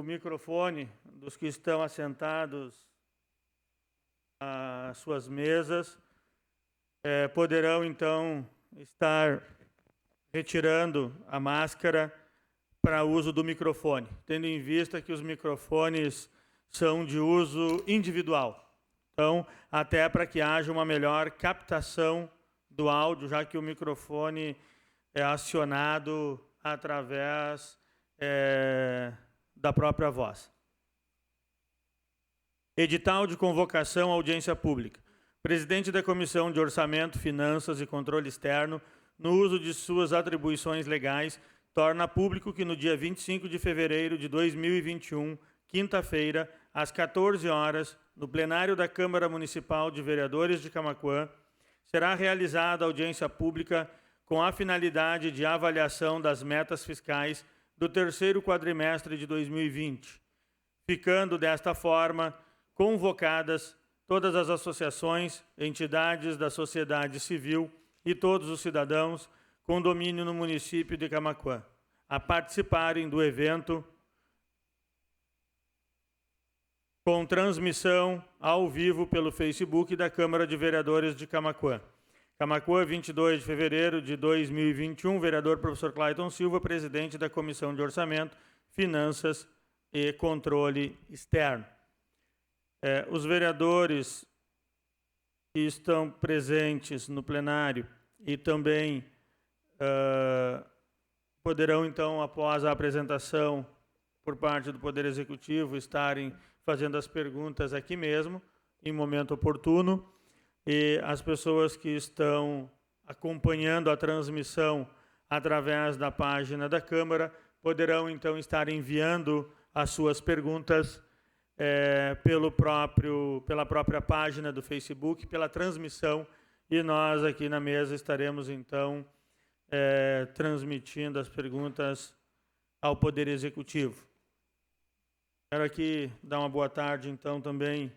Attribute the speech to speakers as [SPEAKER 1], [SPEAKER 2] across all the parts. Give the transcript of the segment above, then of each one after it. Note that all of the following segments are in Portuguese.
[SPEAKER 1] microfone dos que estão assentados às suas mesas poderão, então, estar retirando a máscara para uso do microfone, tendo em vista que os microfones são de uso individual. Então, até para que haja uma melhor captação do áudio, já que o microfone é acionado através da própria voz. Edital de convocação à audiência pública. Presidente da Comissão de Orçamento, Finanças e Controle Externo, no uso de suas atribuições legais, torna público que no dia 25 de fevereiro de 2021, quinta-feira, às 14 horas, no plenário da Câmara Municipal de Vereadores de Camaquã, será realizada audiência pública com a finalidade de avaliação das metas fiscais do terceiro quadrimestre de 2020, ficando desta forma convocadas todas as associações, entidades da sociedade civil e todos os cidadãos com domínio no município de Camaquã a participarem do evento com transmissão ao vivo pelo Facebook da Câmara de Vereadores de Camaquã. Camaquã, 22 de fevereiro de 2021, vereador professor Clayton Silva, presidente da Comissão de Orçamento, Finanças e Controle Externo. Os vereadores que estão presentes no plenário e também poderão, então, após a apresentação por parte do Poder Executivo, estarem fazendo as perguntas aqui mesmo, em momento oportuno, e as pessoas que estão acompanhando a transmissão através da página da Câmara poderão, então, estar enviando as suas perguntas pela própria página do Facebook, pela transmissão, e nós aqui na mesa estaremos, então, transmitindo as perguntas ao Poder Executivo. Quero aqui dar uma boa tarde, então, também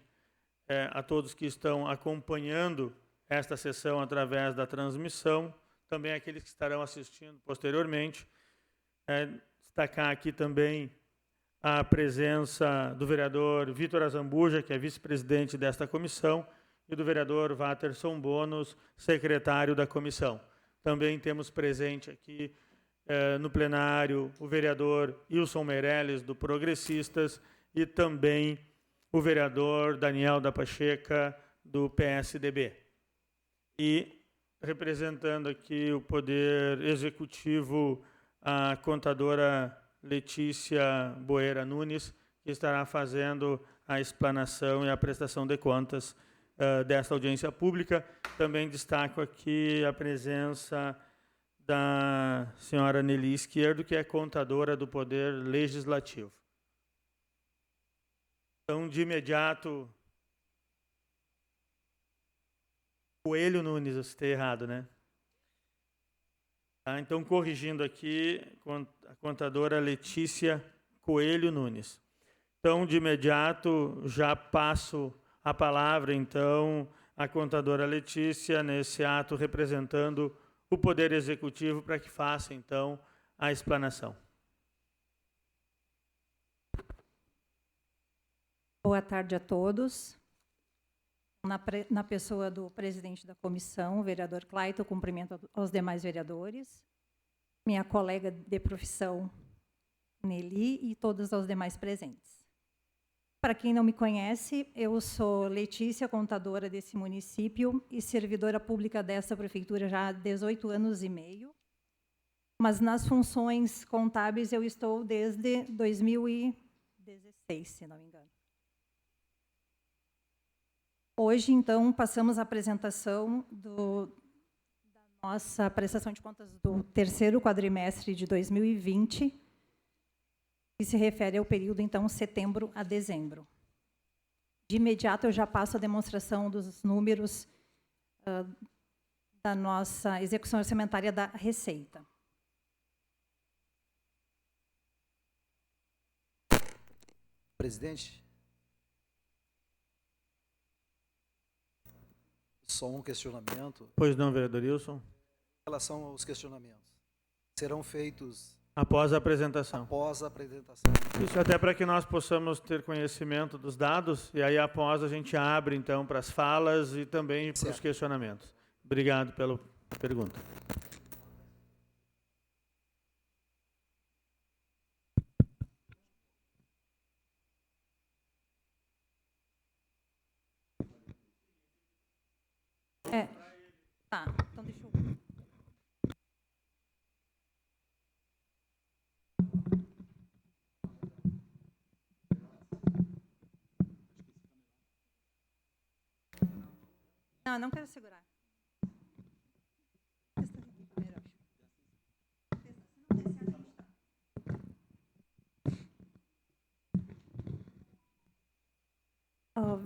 [SPEAKER 1] a todos que estão acompanhando esta sessão através da transmissão, também aqueles que estarão assistindo posteriormente. Destacar aqui também a presença do vereador Vitor Azambuja, que é vice-presidente desta comissão, e do vereador Waterson Bonos, secretário da comissão. Também temos presente aqui no plenário o vereador Wilson Meirelles, do Progressistas, e também o vereador Daniel da Pacheca, do PSDB. E, representando aqui o Poder Executivo, a contadora Letícia Boeira Nunes, que estará fazendo a explanação e a prestação de contas desta audiência pública. Também destaco aqui a presença da senhora Nelly Izquierdo, que é contadora do Poder Legislativo. Então, de imediato, Coelho Nunes, eu citei errado, né? Então, corrigindo aqui, a contadora Letícia Coelho Nunes. Então, de imediato, já passo a palavra, então, à contadora Letícia, nesse ato representando o Poder Executivo, para que faça, então, a explanação.
[SPEAKER 2] Boa tarde a todos. Na pessoa do presidente da comissão, o vereador Clayton, cumprimento aos demais vereadores, minha colega de profissão, Nelly, e todos os demais presentes. Para quem não me conhece, eu sou Letícia, contadora desse município e servidora pública dessa prefeitura já há 18 anos e meio, mas nas funções contábeis eu estou desde 2016, se não me engano. Hoje, então, passamos à apresentação da nossa prestação de contas do terceiro quadrimestre de 2020, que se refere ao período, então, setembro a dezembro. De imediato, eu já passo a demonstração dos números da nossa execução orçamentária da Receita.
[SPEAKER 3] Presidente, só um questionamento.
[SPEAKER 1] Pois não, vereador Wilson.
[SPEAKER 3] Em relação aos questionamentos, serão feitos
[SPEAKER 1] Após a apresentação.
[SPEAKER 3] após a apresentação.
[SPEAKER 1] Isso até para que nós possamos ter conhecimento dos dados, e aí após a gente abre, então, para as falas e também para os
[SPEAKER 3] Certo.
[SPEAKER 1] questionamentos. Obrigado pela pergunta.
[SPEAKER 2] Tá, então deixa eu... Não, não quero segurar.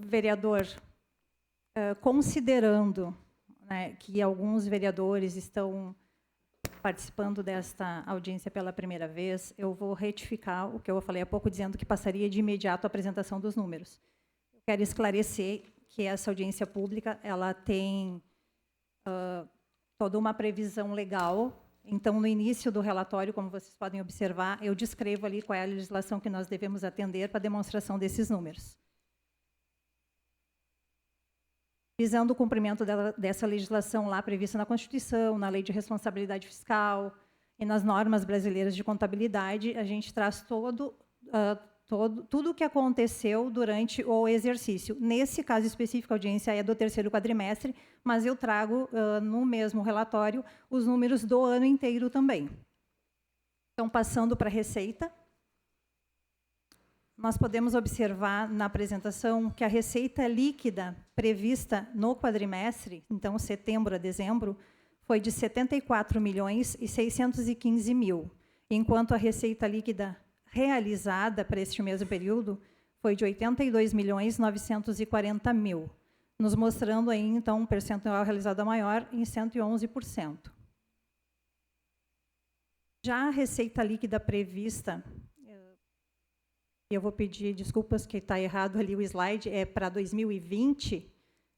[SPEAKER 2] Vereador, considerando, né, que alguns vereadores estão participando desta audiência pela primeira vez, eu vou retificar o que eu falei há pouco, dizendo que passaria de imediato a apresentação dos números. Eu quero esclarecer que essa audiência pública ela tem toda uma previsão legal. Então, no início do relatório, como vocês podem observar, eu descrevo ali qual é a legislação que nós devemos atender para a demonstração desses números. Visando o cumprimento dessa legislação lá prevista na Constituição, na Lei de Responsabilidade Fiscal e nas normas brasileiras de contabilidade, a gente traz tudo o que aconteceu durante o exercício. Nesse caso específico, a audiência é do terceiro quadrimestre, mas eu trago no mesmo relatório os números do ano inteiro também. Então, passando para a receita, nós podemos observar na apresentação que a receita líquida prevista no quadrimestre, então setembro a dezembro, foi de 74.615.000, enquanto a receita líquida realizada para este mesmo período foi de 82.940.000, nos mostrando aí, então, um percentual realizado maior em 111%. Já a receita líquida prevista, eu vou pedir desculpas que está errado ali o slide, é para 2020,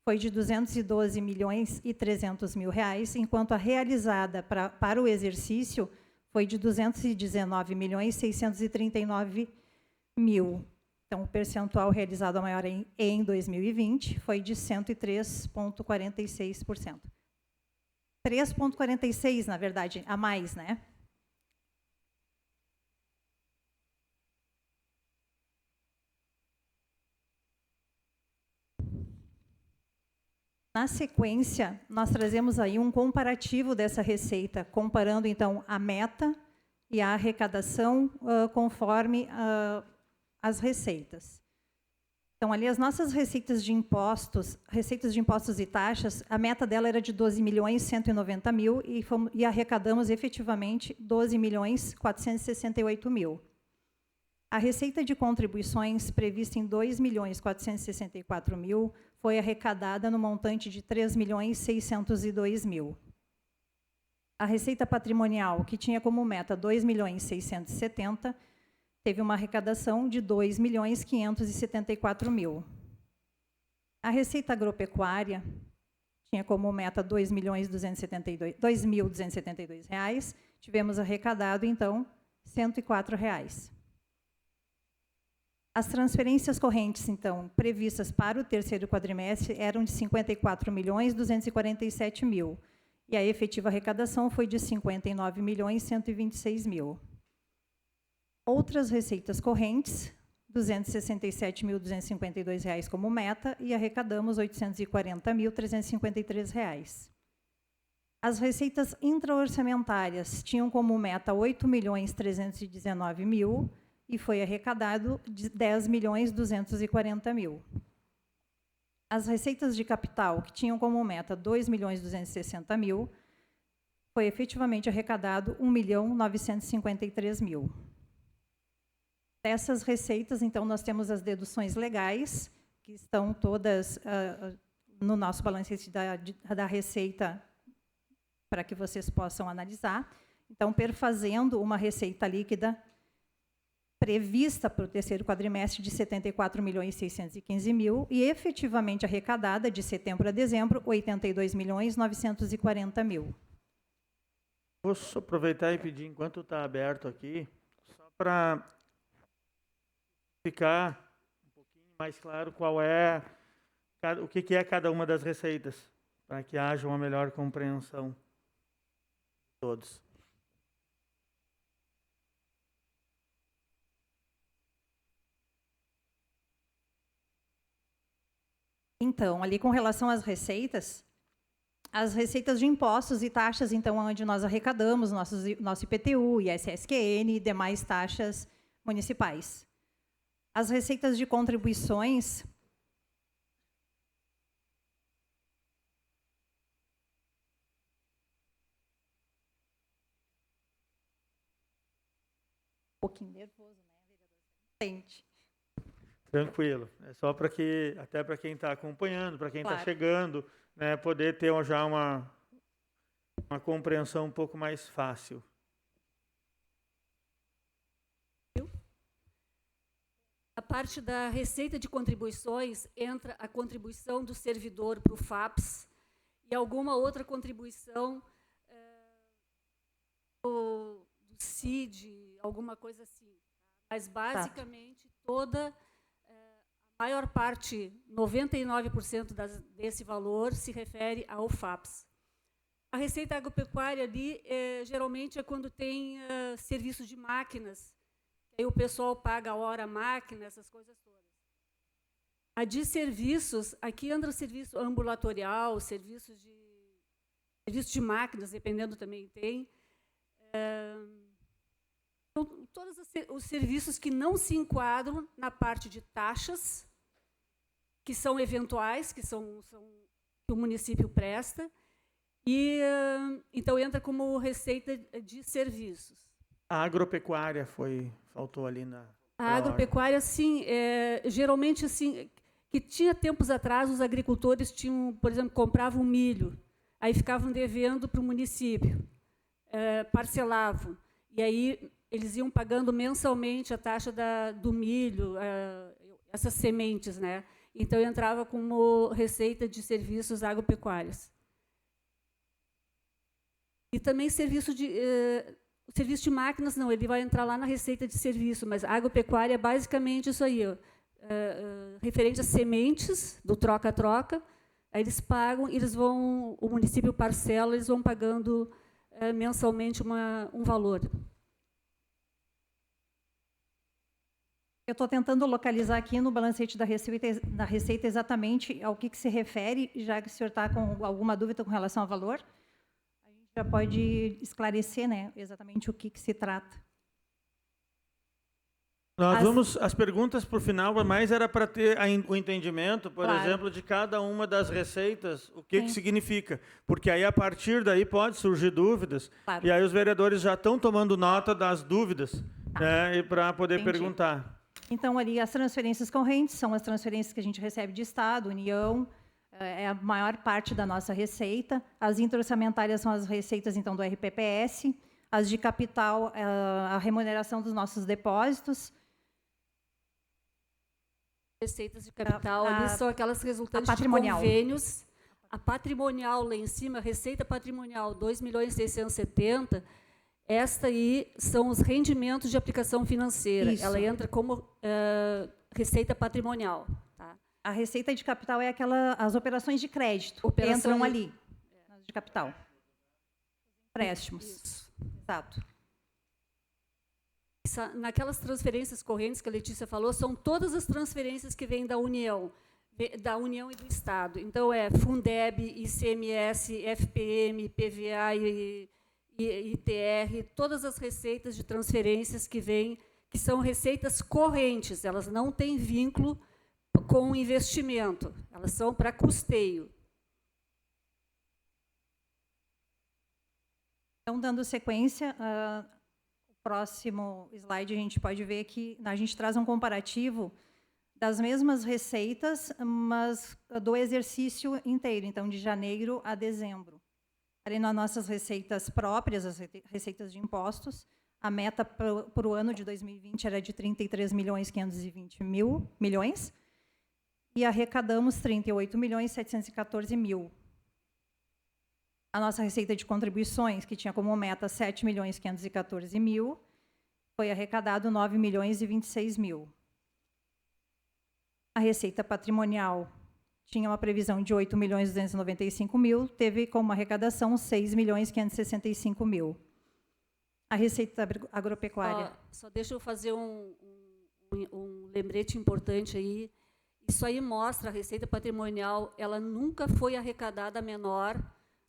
[SPEAKER 2] foi de 212.300.000 reais, enquanto a realizada para o exercício foi de 219.639.000. Então, o percentual realizado maior em 2020 foi de 103,46%. 3,46%, na verdade, a mais, né? Na sequência, nós trazemos aí um comparativo dessa receita, comparando, então, a meta e a arrecadação conforme as receitas. Então, ali, as nossas receitas de impostos e taxas, a meta dela era de 12.190.000 e arrecadamos, efetivamente, 12.468.000. A receita de contribuições, prevista em 2.464.000, foi arrecadada no montante de 3.602.000. A receita patrimonial, que tinha como meta 2.670.000, teve uma arrecadação de 2.574.000. A receita agropecuária tinha como meta 2.272.000 reais, tivemos arrecadado, então, R$104. As transferências correntes, então, previstas para o terceiro quadrimestre eram de 54.247.000, e a efetiva arrecadação foi de 59.126.000. Outras receitas correntes, R$267.252 como meta, e arrecadamos R$840.353. As receitas intraorçamentárias tinham como meta 8.319.000, e foi arrecadado de 10.240.000. As receitas de capital, que tinham como meta 2.260.000, foi efetivamente arrecadado 1.953.000. Dessas receitas, então, nós temos as deduções legais, que estão todas no nosso balancete da receita, para que vocês possam analisar. Então, perfazendo uma receita líquida prevista para o terceiro quadrimestre de 74.615.000 e efetivamente arrecadada de setembro a dezembro, 82.940.000.
[SPEAKER 1] Vou só aproveitar e pedir, enquanto está aberto aqui, só para ficar um pouquinho mais claro o que é cada uma das receitas, para que haja uma melhor compreensão de todos.
[SPEAKER 2] Então, ali com relação às receitas de impostos e taxas, então, onde nós arrecadamos nosso IPTU, ISSQN e demais taxas municipais. As receitas de contribuições, um pouquinho nervoso, né, vereador?
[SPEAKER 1] Tranquilo. É só até para quem está acompanhando, para quem está
[SPEAKER 2] Claro.
[SPEAKER 1] chegando, né, poder ter já uma compreensão um pouco mais fácil.
[SPEAKER 3] A parte da receita de contribuições entra a contribuição do servidor para o FAPS e alguma outra contribuição do CID, alguma coisa assim. Mas, basicamente, a maior parte, 99% desse valor, se refere ao FAPS. A receita agropecuária ali, geralmente, é quando tem serviço de máquinas. Aí o pessoal paga a hora a máquina, essas coisas todas. A de serviços, aqui entra o serviço ambulatorial, serviço de máquinas, dependendo também tem. Então, todos os serviços que não se enquadram na parte de taxas, que são eventuais, que o município presta, e então entra como receita de serviços.
[SPEAKER 1] A agropecuária faltou ali na...
[SPEAKER 3] A agropecuária, sim, geralmente, assim, que tinha tempos atrás, os agricultores tinham, por exemplo, compravam milho, aí ficavam devendo para o município, parcelavam, e aí eles iam pagando mensalmente a taxa do milho, essas sementes, né? Então, entrava como receita de serviços agropecuários. E também serviço de máquinas, não, ele vai entrar lá na receita de serviço, mas a agropecuária é basicamente isso aí, referente às sementes do troca-troca, aí eles pagam, o município parcela, eles vão pagando mensalmente um valor.
[SPEAKER 2] Eu estou tentando localizar aqui no balancete da receita exatamente ao que se refere, já que o senhor está com alguma dúvida com relação ao valor, a gente já pode esclarecer, né, exatamente o que se trata.
[SPEAKER 1] As perguntas por final, mas era para ter o entendimento, por exemplo, de cada uma das receitas, o que significa. Porque aí, a partir daí, pode surgir dúvidas, e aí os vereadores já estão tomando nota das dúvidas, né, e para poder perguntar.
[SPEAKER 2] Então, ali, as transferências correntes são as transferências que a gente recebe de Estado, União, é a maior parte da nossa receita. As interorçamentárias são as receitas, então, do RPPS. As de capital, a remuneração dos nossos depósitos.
[SPEAKER 3] Receitas de capital, ali são aquelas resultantes de convênios. A patrimonial, lá em cima, a receita patrimonial, 2.670.000, esta aí são os rendimentos de aplicação financeira. Isso. Ela entra como receita patrimonial. Tá?
[SPEAKER 2] A receita de capital é as operações de crédito. Entram ali, de capital. Empréstimos.
[SPEAKER 3] Isso.
[SPEAKER 2] Exato.
[SPEAKER 3] Naquelas transferências correntes que a Letícia falou, são todas as transferências que vêm da União e do Estado. Então, Fundeb, ICMS, FPM, PVA e ITR, todas as receitas de transferências que vêm, que são receitas correntes, elas não têm vínculo com o investimento, elas são para custeio.
[SPEAKER 2] Então, dando sequência, o próximo slide a gente pode ver que a gente traz um comparativo das mesmas receitas, mas do exercício inteiro, então, de janeiro a dezembro. Ali nas nossas receitas próprias, as receitas de impostos, a meta para o ano de 2020 era de 33.520.000 e arrecadamos 38.714.000. A nossa receita de contribuições, que tinha como meta 7.514.000, foi arrecadado 9.026.000. A receita patrimonial tinha uma previsão de 8.295.000, teve como arrecadação 6.565.000. A receita agropecuária...
[SPEAKER 3] Só deixa eu fazer um lembrete importante aí. Isso aí mostra a receita patrimonial, ela nunca foi arrecadada menor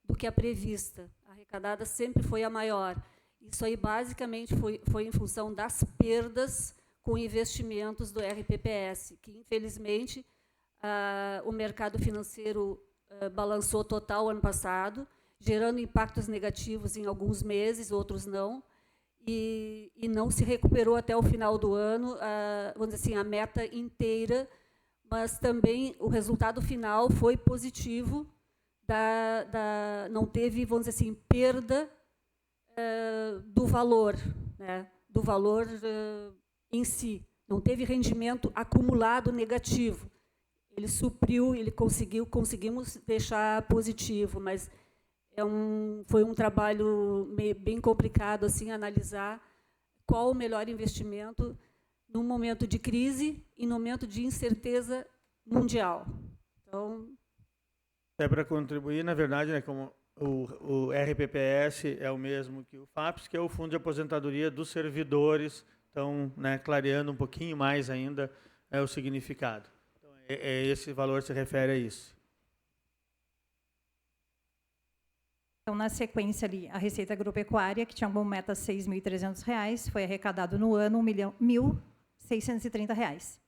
[SPEAKER 3] do que a prevista. A arrecadada sempre foi a maior. Isso aí, basicamente, foi em função das perdas com investimentos do RPPS, que, infelizmente, o mercado financeiro balançou total ano passado, gerando impactos negativos em alguns meses, outros não, e não se recuperou até o final do ano, vamos dizer assim, a meta inteira, mas também o resultado final foi positivo, não teve, vamos dizer assim, perda do valor, né, do valor em si. Não teve rendimento acumulado negativo. Ele supriu, conseguimos deixar positivo, mas foi um trabalho bem complicado assim, analisar qual o melhor investimento num momento de crise e num momento de incerteza mundial. Então,
[SPEAKER 1] para contribuir, na verdade, né, como o RPPS é o mesmo que o FAPES, que é o Fundo de Aposentadoria dos Servidores, então, né, clareando um pouquinho mais ainda o significado. Então, esse valor se refere a isso.
[SPEAKER 2] Então, na sequência ali, a receita agropecuária, que tinha como meta R$ 6.300, foi arrecadado no ano R$ 1.630.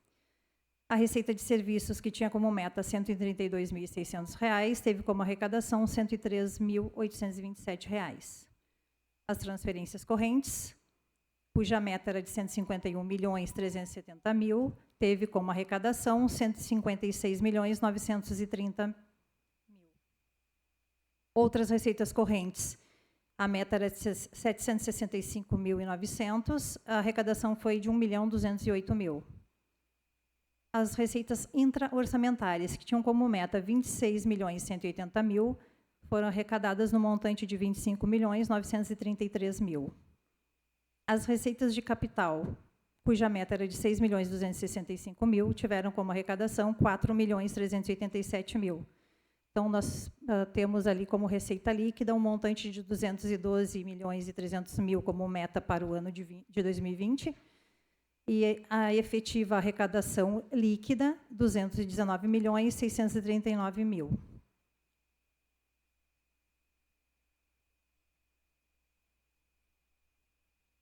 [SPEAKER 2] A receita de serviços, que tinha como meta R$ 132.600, teve como arrecadação R$ 103.827. As transferências correntes, cuja meta era de R$ 151.370.000, teve como arrecadação R$ 156.930.000. Outras receitas correntes, a meta era de R$ 765.900, a arrecadação foi de R$ 1.208.000. As receitas intra-orçamentárias, que tinham como meta R$ 26.180.000, foram arrecadadas no montante de R$ 25.933.000. As receitas de capital, cuja meta era de R$ 6.265.000, tiveram como arrecadação R$ 4.387.000. Então, nós temos ali como receita líquida um montante de R$ 212.300.000 como meta para o ano de 2020, e a efetiva arrecadação líquida, R$ 219.639.000.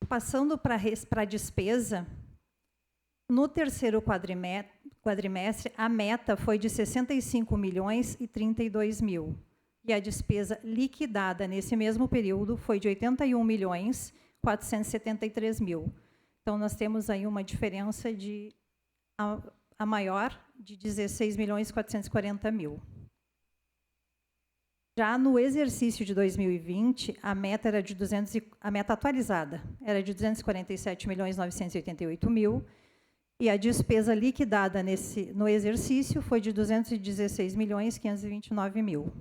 [SPEAKER 2] Passando para a despesa, no terceiro quadrimestre, a meta foi de R$ 65.032.000, e a despesa liquidada nesse mesmo período foi de R$ 81.473.000. Então, nós temos aí uma diferença a maior de R$ 16.440.000. Já no exercício de 2020, a meta atualizada era de R$ 247.988.000, e a despesa liquidada no exercício foi de R$ 216.529.000.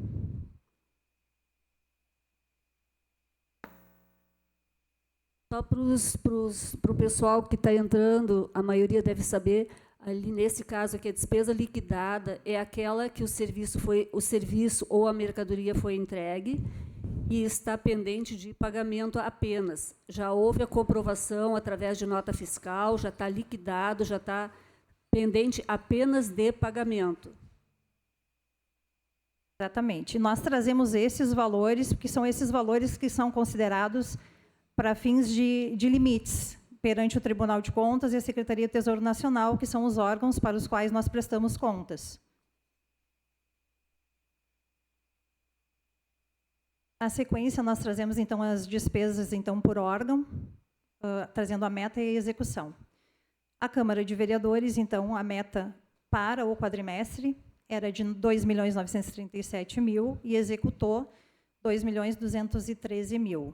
[SPEAKER 3] Só para o pessoal que está entrando, a maioria deve saber, ali nesse caso aqui, a despesa liquidada é aquela que o serviço ou a mercadoria foi entregue e está pendente de pagamento apenas. Já houve a comprovação através de nota fiscal, já está liquidado, já está pendente apenas de pagamento.
[SPEAKER 2] Exatamente. Nós trazemos esses valores, porque são esses valores que são considerados para fins de limites perante o Tribunal de Contas e a Secretaria do Tesouro Nacional, que são os órgãos para os quais nós prestamos contas. Na sequência, nós trazemos, então, as despesas então, por órgão, trazendo a meta e a execução. A Câmara de Vereadores, então, a meta para o quadrimestre era de R$ 2.937.000 e executou R$ 2.213.000.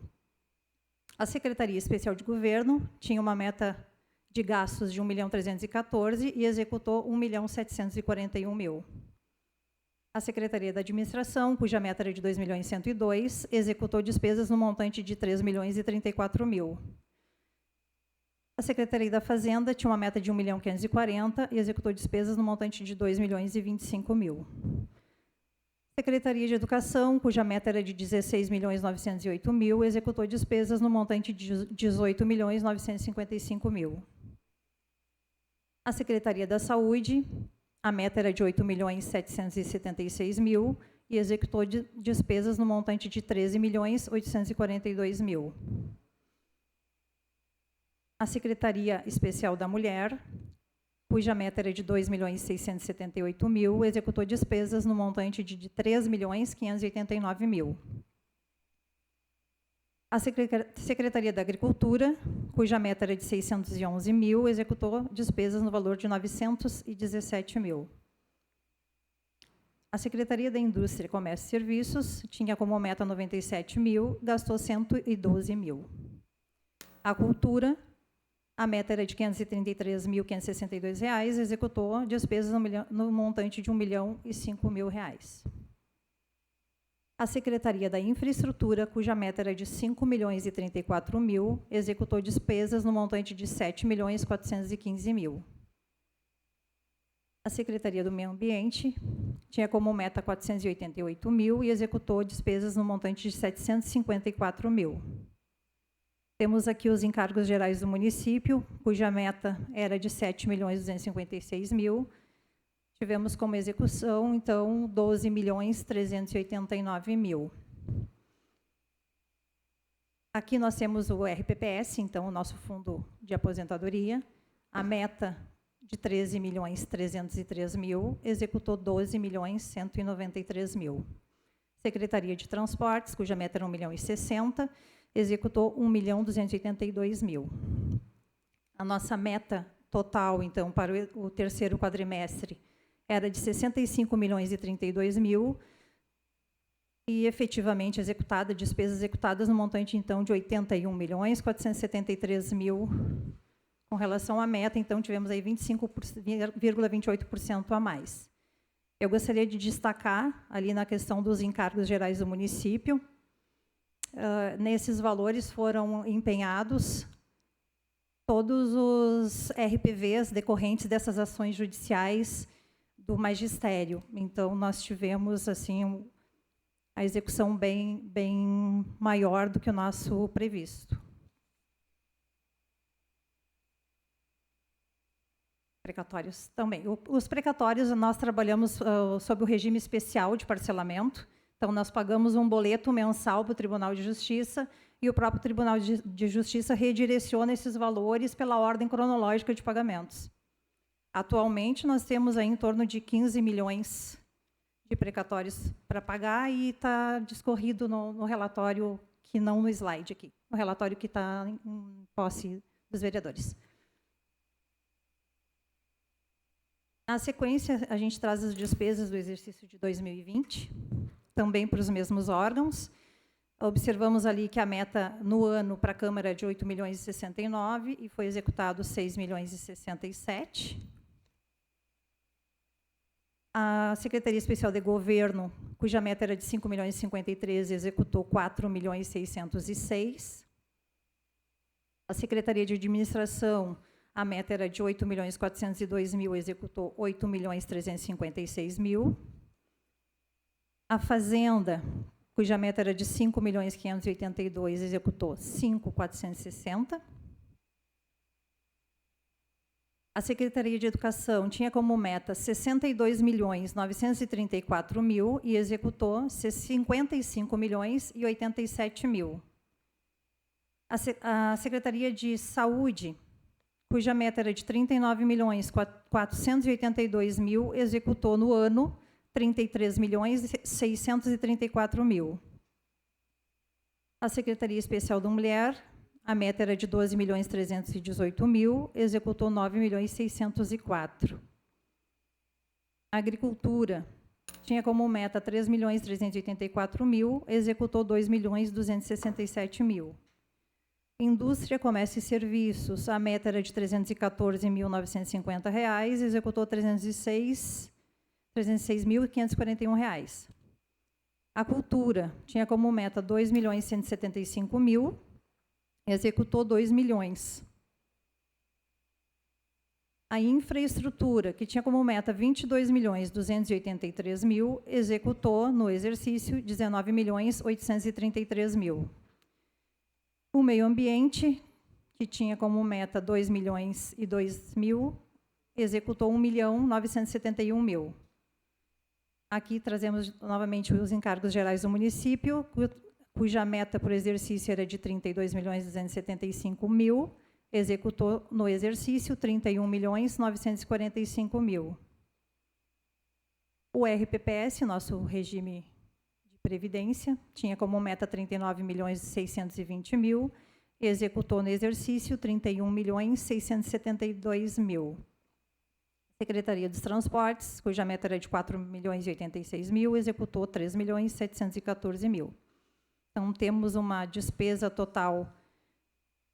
[SPEAKER 2] A Secretaria Especial de Governo tinha uma meta de gastos de R$ 1.314.000 e executou R$ 1.741.000. A Secretaria da Administração, cuja meta era de 2.102.000, executou despesas no montante de 3.034.000. A Secretaria da Fazenda tinha uma meta de 1.540.000 e executou despesas no montante de 2.025.000. Secretaria de Educação, cuja meta era de 16.908.000, executou despesas no montante de 18.955.000. A Secretaria da Saúde, a meta era de 8.776.000 e executou despesas no montante de 13.842.000. A Secretaria Especial da Mulher, cuja meta era de 2.678.000, executou despesas no montante de 3.589.000. A Secretaria da Agricultura, cuja meta era de 611.000, executou despesas no valor de 917.000. A Secretaria da Indústria, Comércio e Serviços tinha como meta 97.000, gastou 112.000. A Cultura, a meta era de R$ 533.562, executou despesas no montante de R$ 1.005.000. A Secretaria da Infraestrutura, cuja meta era de R$ 5.034.000, executou despesas no montante de R$ 7.415.000. A Secretaria do Meio Ambiente tinha como meta 488.000 e executou despesas no montante de 754.000. Temos aqui os encargos gerais do município, cuja meta era de 7.256.000. Tivemos como execução, então, 12.389.000. Aqui nós temos o RPPS, então, o nosso fundo de aposentadoria. A meta de 13.303.000, executou 12.193.000. Secretaria de Transportes, cuja meta era 1.060.000, executou 1.282.000. A nossa meta total, então, para o terceiro quadrimestre era de 65.032.000 e efetivamente executada, despesas executadas no montante, então, de 81.473.000. Com relação à meta, então, tivemos aí 25,28% a mais. Eu gostaria de destacar, ali na questão dos encargos gerais do município, nesses valores foram empenhados todos os RPVs decorrentes dessas ações judiciais do magistério. Então, nós tivemos assim a execução bem maior do que o nosso previsto. Precatórios também. Os precatórios, nós trabalhamos sob o regime especial de parcelamento. Então, nós pagamos um boleto mensal para o Tribunal de Justiça e o próprio Tribunal de Justiça redireciona esses valores pela ordem cronológica de pagamentos. Atualmente, nós temos aí em torno de 15 milhões de precatórios para pagar e está discorrido no relatório, que não no slide aqui, no relatório que está em posse dos vereadores. Na sequência, a gente traz as despesas do exercício de 2020, também para os mesmos órgãos. Observamos ali que a meta no ano para a Câmara é de 8.069 e foi executado 6.067. A Secretaria Especial de Governo, cuja meta era de 5.053, executou 4.606. A Secretaria de Administração, a meta era de 8.402.000, executou 8.356.000. A Fazenda, cuja meta era de 5.582.000, executou 5.460. A Secretaria de Educação tinha como meta 62.934.000 e executou 55.087.000. A Secretaria de Saúde, cuja meta era de 39.482.000, executou no ano 33.634.000. A Secretaria Especial da Mulher, a meta era de 12.318.000, executou 9.604.000. A Agricultura tinha como meta 3.384.000, executou 2.267.000. Indústria, Comércio e Serviços, a meta era de R$ 314.950, executou 306.000. 306.541 reais. A cultura tinha como meta 2.175.000, executou 2 milhões. A infraestrutura, que tinha como meta 22.283.000, executou no exercício 19.833.000. O meio ambiente, que tinha como meta 2.002.000, executou 1.971.000. Aqui trazemos novamente os encargos gerais do município, cuja meta por exercício era de 32.275.000, executou no exercício 31.945.000. O RPPS, nosso regime de previdência, tinha como meta 39.620.000, executou no exercício 31.672.000. Secretaria dos Transportes, cuja meta era de 4.086.000, executou 3.714.000. Então, temos uma despesa total,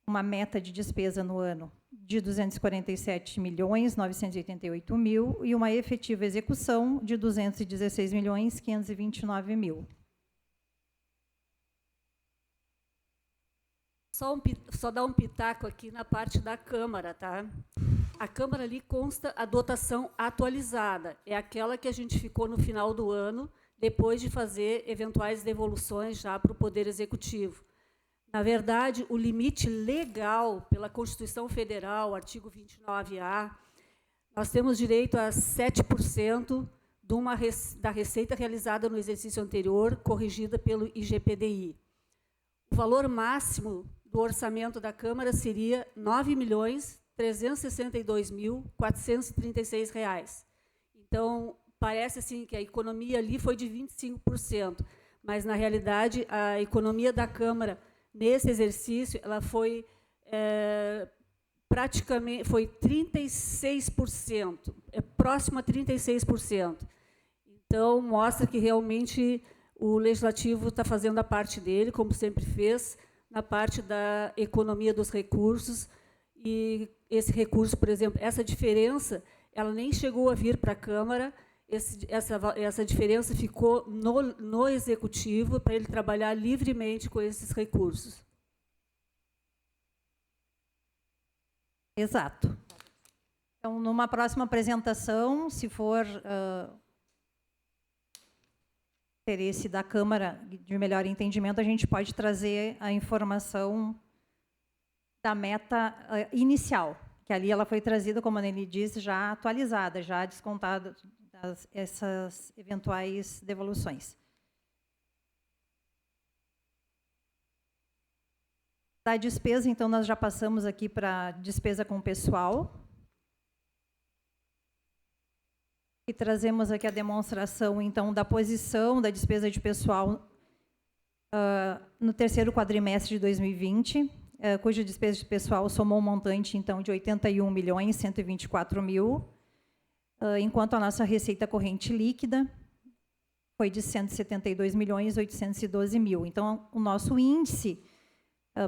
[SPEAKER 2] uma meta de despesa no ano de 247.988.000 e uma efetiva execução de 216.529.000.
[SPEAKER 3] Só dar um pitaco aqui na parte da Câmara, tá? A Câmara ali consta a dotação atualizada, é aquela que a gente ficou no final do ano, depois de fazer eventuais devoluções já para o Poder Executivo. Na verdade, o limite legal pela Constituição Federal, artigo 29A, nós temos direito a 7% da receita realizada no exercício anterior, corrigida pelo IGPDI. O valor máximo do orçamento da Câmara seria R$ 9.362.436. Então, parece assim que a economia ali foi de 25%, mas, na realidade, a economia da Câmara, nesse exercício, ela foi praticamente 36%, próximo a 36%. Então, mostra que realmente o Legislativo está fazendo a parte dele, como sempre fez, na parte da economia dos recursos, e esse recurso, por exemplo, essa diferença, ela nem chegou a vir para a Câmara, essa diferença ficou no Executivo, para ele trabalhar livremente com esses recursos.
[SPEAKER 2] Exato. Então, numa próxima apresentação, se for interesse da Câmara de melhor entendimento, a gente pode trazer a informação da meta inicial, que ali ela foi trazida, como a Nelly disse, já atualizada, já descontada essas eventuais devoluções. Da despesa, então, nós já passamos aqui para despesa com pessoal. E trazemos aqui a demonstração, então, da posição da despesa de pessoal no terceiro quadrimestre de 2020, cuja despesa de pessoal somou um montante, então, de 81.124.000, enquanto a nossa receita corrente líquida foi de 172.812.000. Então, o nosso índice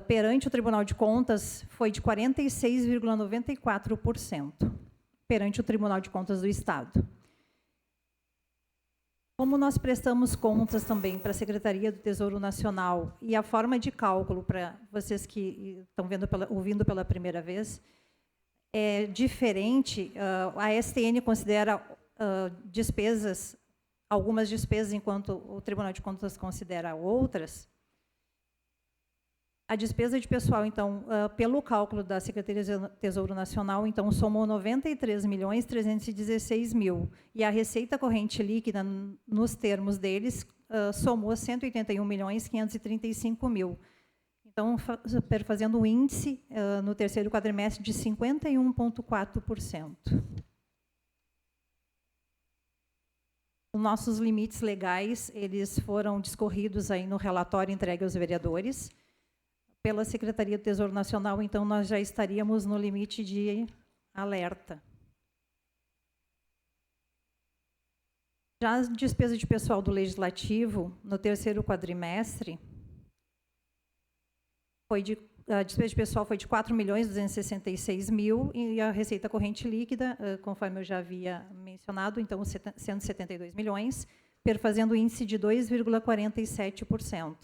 [SPEAKER 2] perante o Tribunal de Contas foi de 46,94%, perante o Tribunal de Contas do Estado. Como nós prestamos contas também para a Secretaria do Tesouro Nacional, e a forma de cálculo, para vocês que estão ouvindo pela primeira vez, é diferente. A STN considera despesas, algumas despesas, enquanto o Tribunal de Contas considera outras. A despesa de pessoal, então, pelo cálculo da Secretaria do Tesouro Nacional, então, somou 93.316.000. E a receita corrente líquida, nos termos deles, somou 181.535.000. Então, fazendo um índice no terceiro quadrimestre de 51,4%. Os nossos limites legais, eles foram discorridos aí no relatório entregue aos vereadores. Pela Secretaria do Tesouro Nacional, então, nós já estaríamos no limite de alerta. Já a despesa de pessoal do Legislativo, no terceiro quadrimestre, a despesa de pessoal foi de 4.266.000 e a receita corrente líquida, conforme eu já havia mencionado, mencionado, então 172 milhões, perfazendo o índice de 2,47%.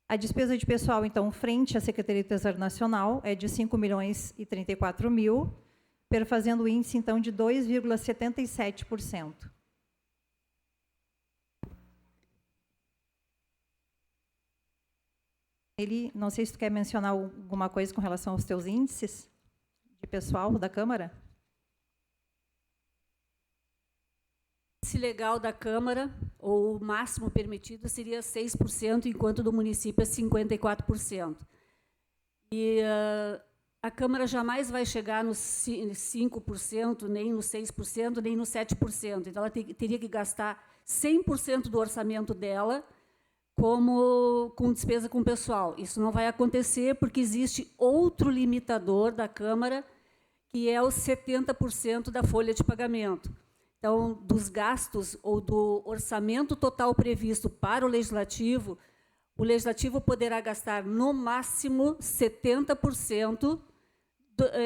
[SPEAKER 2] A despesa de pessoal, então, frente à Secretaria do Tesouro Nacional, é de 5 milhões e 34 mil, perfazendo o índice, então, de 2,77%. Não sei se tu quer mencionar alguma coisa com relação aos teus índices de pessoal da Câmara.
[SPEAKER 3] O índice legal da Câmara, ou o máximo permitido, seria 6%, enquanto do município é 54%. E a Câmara jamais vai chegar nos 5%, nem nos 6%, nem nos 7%. Então, ela teria que gastar 100% do orçamento dela com despesa com pessoal. Isso não vai acontecer porque existe outro limitador da Câmara, que é os 70% da folha de pagamento. Então, dos gastos ou do orçamento total previsto para o Legislativo poderá gastar, no máximo, 70%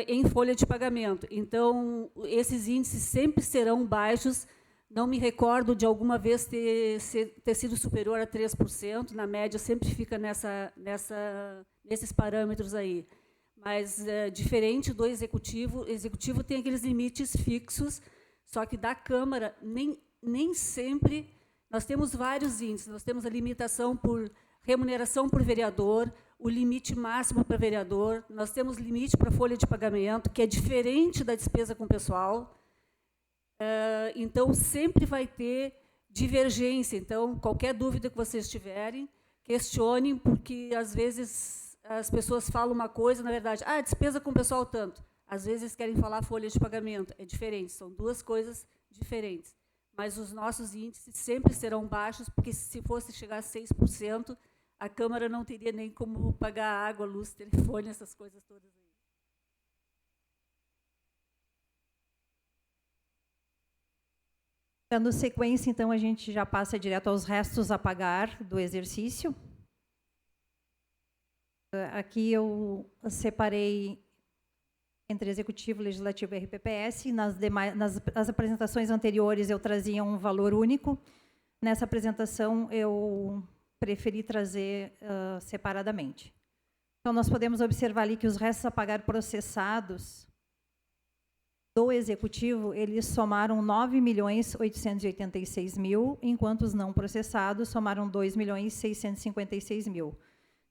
[SPEAKER 3] em folha de pagamento. Então, esses índices sempre serão baixos. Não me recordo de alguma vez ter sido superior a 3%, na média sempre fica nesses parâmetros aí. Mas, diferente do Executivo, o Executivo tem aqueles limites fixos, só que da Câmara, nem sempre, nós temos vários índices, nós temos a limitação por remuneração por vereador, o limite máximo para vereador, nós temos limite para folha de pagamento, que é diferente da despesa com pessoal. Então, sempre vai ter divergência. Então, qualquer dúvida que vocês tiverem, questionem, porque, às vezes, as pessoas falam uma coisa, na verdade, despesa com pessoal tanto. Às vezes, querem falar folha de pagamento. É diferente, são duas coisas diferentes. Mas os nossos índices sempre serão baixos, porque, se fosse chegar a 6%, a Câmara não teria nem como pagar água, luz, telefone, essas coisas todas aí.
[SPEAKER 2] Dando sequência, então, a gente já passa direto aos restos a pagar do exercício. Aqui eu separei entre Executivo, Legislativo e RPPS. Nas apresentações anteriores, eu trazia um valor único. Nessa apresentação, eu preferi trazer separadamente. Então, nós podemos observar ali que os restos a pagar processados do Executivo, eles somaram 9.886.000, enquanto os não processados somaram 2.656.000.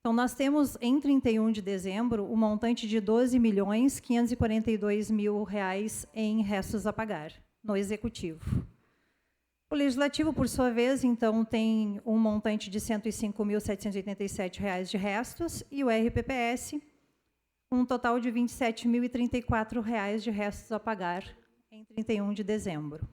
[SPEAKER 2] Então, nós temos, em 31 de dezembro, um montante de R$ 12.542.000 em restos a pagar no Executivo. O Legislativo, por sua vez, então, tem um montante de R$ 105.787 de restos, e o RPPS, um total de R$ 27.034 de restos a pagar em 31 de dezembro.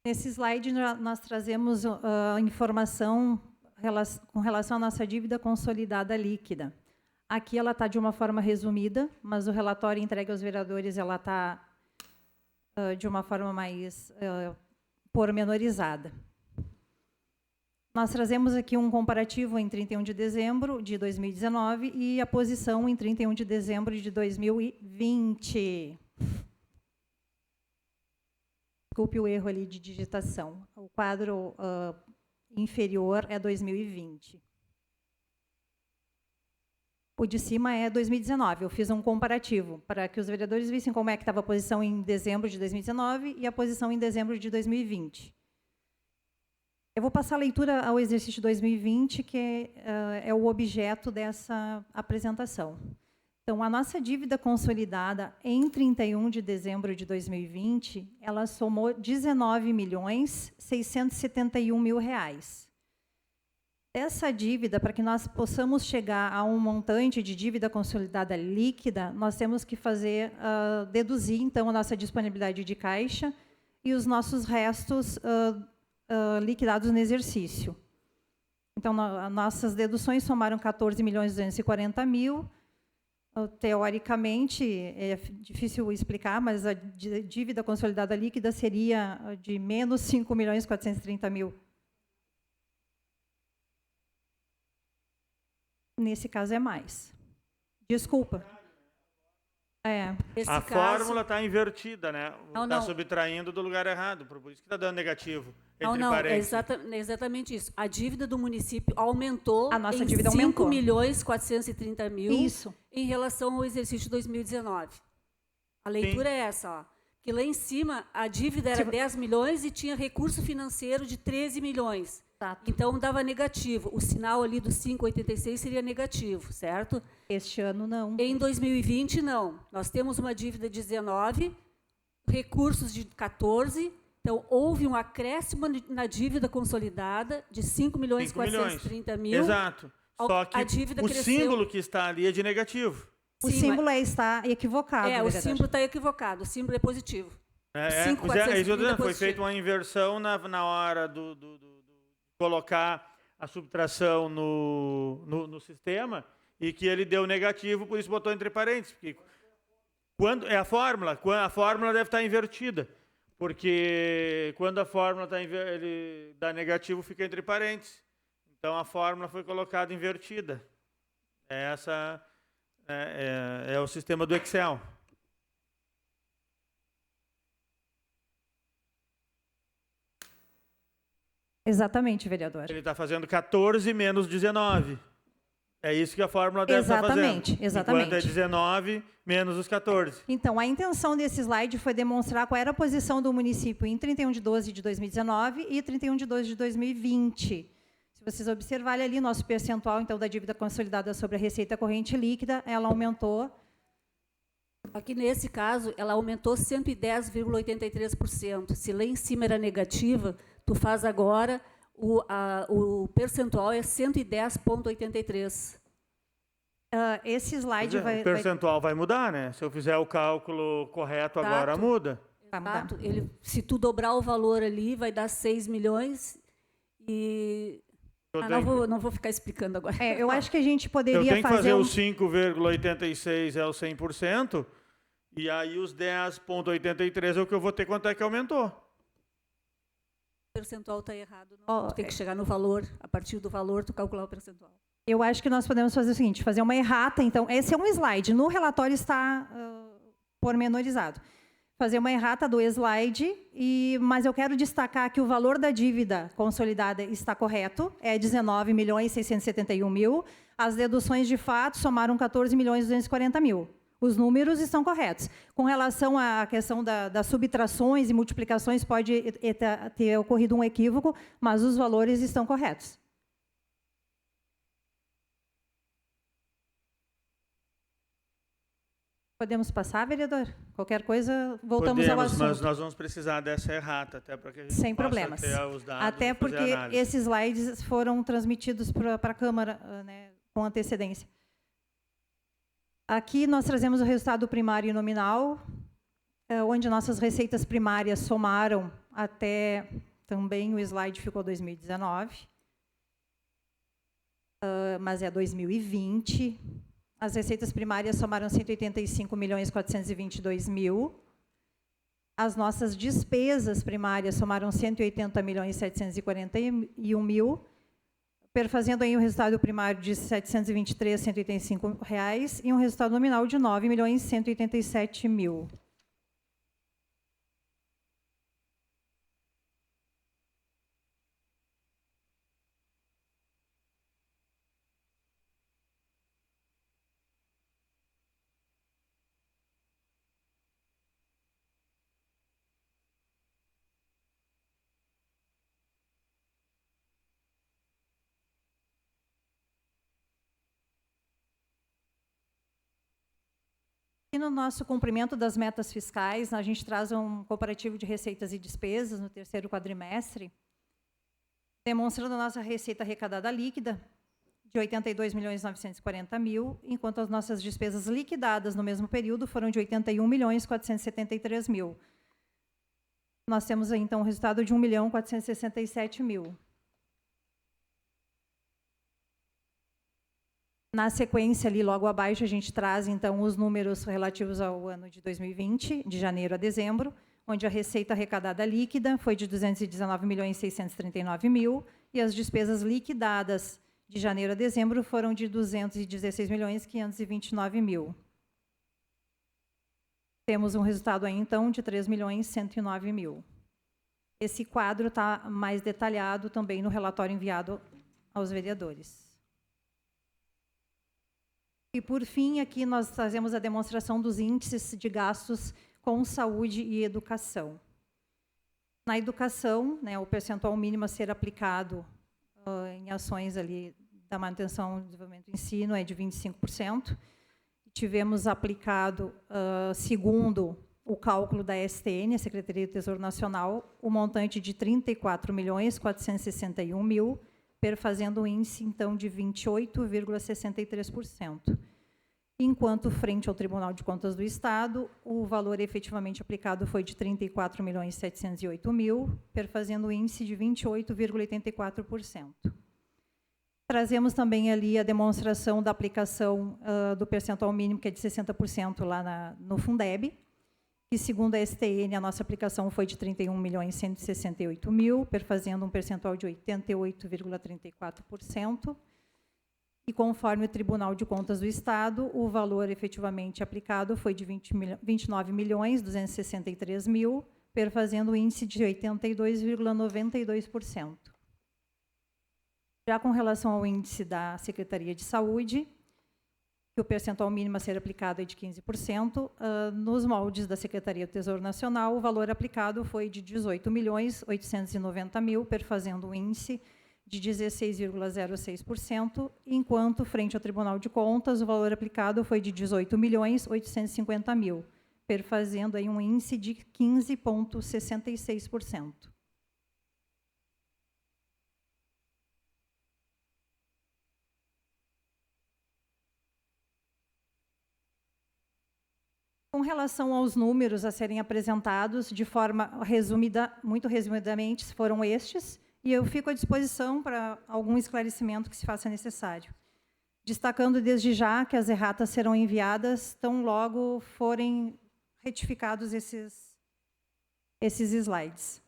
[SPEAKER 2] Nesse slide, nós trazemos informação com relação à nossa dívida consolidada líquida. Aqui ela está de uma forma resumida, mas o relatório entregue aos vereadores ela está de uma forma mais pormenorizada. Nós trazemos aqui um comparativo em 31 de dezembro de 2019 e a posição em 31 de dezembro de 2020. Desculpe o erro ali de digitação. O quadro inferior é 2020. O de cima é 2019. Eu fiz um comparativo para que os vereadores vissem como é que estava a posição em dezembro de 2019 e a posição em dezembro de 2020. Eu vou passar a leitura ao exercício 2020, que é o objeto dessa apresentação. Então, a nossa dívida consolidada em 31 de dezembro de 2020, ela somou R$ 19.671.000. Essa dívida, para que nós possamos chegar a um montante de dívida consolidada líquida, nós temos que deduzir, então, a nossa disponibilidade de caixa e os nossos restos liquidados no exercício. Então, nossas deduções somaram R$ 14.240.000, Teoricamente, é difícil explicar, mas a dívida consolidada líquida seria de menos 5.430.000. Nesse caso é mais. Desculpa.
[SPEAKER 1] A fórmula está invertida, né?
[SPEAKER 3] Não,
[SPEAKER 1] Está
[SPEAKER 3] não.
[SPEAKER 1] subtraindo do lugar errado, por isso que está dando negativo.
[SPEAKER 3] Não,
[SPEAKER 1] Entre
[SPEAKER 3] não, é
[SPEAKER 1] parênteses.
[SPEAKER 3] exatamente isso. A dívida do município aumentou
[SPEAKER 2] A nossa
[SPEAKER 3] em
[SPEAKER 2] dívida aumentou.
[SPEAKER 3] 5.430.000
[SPEAKER 2] Isso.
[SPEAKER 3] em relação ao exercício de 2019. A leitura é essa, ó. Que lá em cima a dívida era 10 milhões e tinha recurso financeiro de 13 milhões.
[SPEAKER 2] Exato.
[SPEAKER 3] Então dava negativo. O sinal ali do 5,86 seria negativo, certo?
[SPEAKER 2] Este ano, não.
[SPEAKER 3] Em 2020, não. Nós temos uma dívida de 19, recursos de 14. Então, houve um acréscimo na dívida consolidada de 5.430.000.
[SPEAKER 1] Exato. Só que
[SPEAKER 3] A dívida
[SPEAKER 1] o
[SPEAKER 3] cresceu.
[SPEAKER 1] símbolo que está ali é de negativo.
[SPEAKER 2] O
[SPEAKER 3] Sim,
[SPEAKER 2] símbolo está equivocado,
[SPEAKER 3] o
[SPEAKER 2] vereador.
[SPEAKER 3] símbolo está equivocado. O símbolo é positivo.
[SPEAKER 1] É isso que eu tô dizendo, foi feita uma inversão na hora do colocar a subtração no sistema e que ele deu negativo, por isso botou entre parênteses. Porque quando é a fórmula deve estar invertida, porque quando a fórmula ele dá negativo, fica entre parênteses. Então a fórmula foi colocada invertida. Essa é o sistema do Excel.
[SPEAKER 2] Exatamente, vereador.
[SPEAKER 1] Ele está fazendo 14 menos 19. É isso que a fórmula deve estar fazendo.
[SPEAKER 2] Exatamente.
[SPEAKER 1] Enquanto é 19 menos os 14.
[SPEAKER 2] Então, a intenção desse slide foi demonstrar qual era a posição do município em 31 de 12 de 2019 e 31 de 12 de 2020. Se vocês observarem ali, nosso percentual, então, da dívida consolidada sobre a receita corrente líquida, ela aumentou.
[SPEAKER 3] Aqui, nesse caso, ela aumentou 110,83%. Se lá em cima era negativa, tu faz agora, o percentual é 110,83%.
[SPEAKER 2] Esse slide
[SPEAKER 1] O percentual vai mudar, né? Se eu fizer o cálculo correto agora, muda.
[SPEAKER 2] Vai mudar.
[SPEAKER 3] Exato. Se tu dobrar o valor ali, vai dar 6 milhões e... não vou ficar explicando agora.
[SPEAKER 2] Eu acho que a gente poderia
[SPEAKER 1] eu tenho que fazer
[SPEAKER 2] um...
[SPEAKER 1] o 5,86 é o 100%, e aí os 10,83 é o que eu vou ter quanto é que aumentou.
[SPEAKER 3] O percentual está errado. Não. Tu tem que chegar no valor, a partir do valor, tu calcular o percentual.
[SPEAKER 2] Eu acho que nós podemos fazer o seguinte, fazer uma errata. Então, esse é um slide. No relatório está pormenorizado. Fazer uma errata do slide, mas eu quero destacar que o valor da dívida consolidada está correto, é 19.671.000. As deduções de fato somaram 14.240.000. Os números estão corretos. Com relação à questão das subtrações e multiplicações, pode ter ocorrido um equívoco, mas os valores estão corretos. Podemos passar, vereador? Qualquer coisa, voltamos ao assunto.
[SPEAKER 1] Mas nós vamos precisar dessa errata, até para que a gente
[SPEAKER 2] Sem
[SPEAKER 1] possa
[SPEAKER 2] problemas.
[SPEAKER 1] ter os dados.
[SPEAKER 2] Até porque esses slides foram transmitidos para a Câmara, né, com antecedência. Aqui nós trazemos o resultado primário e nominal, onde nossas receitas primárias somaram até, também o slide ficou 2019, mas é 2020. As receitas primárias somaram 185.422.000. As nossas despesas primárias somaram 180.741.000, perfazendo aí um resultado primário de R$ 723.185 e um resultado nominal de R$ 9.187.000. E no nosso cumprimento das metas fiscais, a gente traz um comparativo de receitas e despesas no terceiro quadrimestre, demonstrando a nossa receita arrecadada líquida de R$ 82.940.000, enquanto as nossas despesas liquidadas no mesmo período foram de R$ 81.473.000. Nós temos aí, então, o resultado de R$ 1.467.000. Na sequência, ali logo abaixo, a gente traz, então, os números relativos ao ano de 2020, de janeiro a dezembro, onde a receita arrecadada líquida foi de 219.639.000 e as despesas liquidadas de janeiro a dezembro foram de 216.529.000. Temos um resultado aí, então, de 3.109.000. Esse quadro está mais detalhado também no relatório enviado aos vereadores. E, por fim, aqui nós trazemos a demonstração dos índices de gastos com saúde e educação. Na educação, né, o percentual mínimo a ser aplicado em ações ali da manutenção, desenvolvimento do ensino é de 25%. Tivemos aplicado, segundo o cálculo da STN, a Secretaria do Tesouro Nacional, o montante de 34.461.000, perfazendo um índice, então, de 28,63%. Enquanto, frente ao Tribunal de Contas do Estado, o valor efetivamente aplicado foi de 34.708.000, perfazendo um índice de 28,84%. Trazemos também ali a demonstração da aplicação do percentual mínimo, que é de 60% lá no Fundeb, que, segundo a STN, a nossa aplicação foi de 31.168.000, perfazendo um percentual de 88,34%. E, conforme o Tribunal de Contas do Estado, o valor efetivamente aplicado foi de 29.263.000, perfazendo um índice de 82,92%. Já com relação ao índice da Secretaria de Saúde, que o percentual mínimo a ser aplicado é de 15%, nos moldes da Secretaria do Tesouro Nacional, o valor aplicado foi de 18.890.000, perfazendo um índice de 16,06%, enquanto, frente ao Tribunal de Contas, o valor aplicado foi de 18.850.000, perfazendo aí um índice de 15,66%. Com relação aos números a serem apresentados, de forma resumida, muito resumidamente, foram estes, e eu fico à disposição para algum esclarecimento que se faça necessário. Destacando desde já que as erratas serão enviadas tão logo forem retificados esses slides.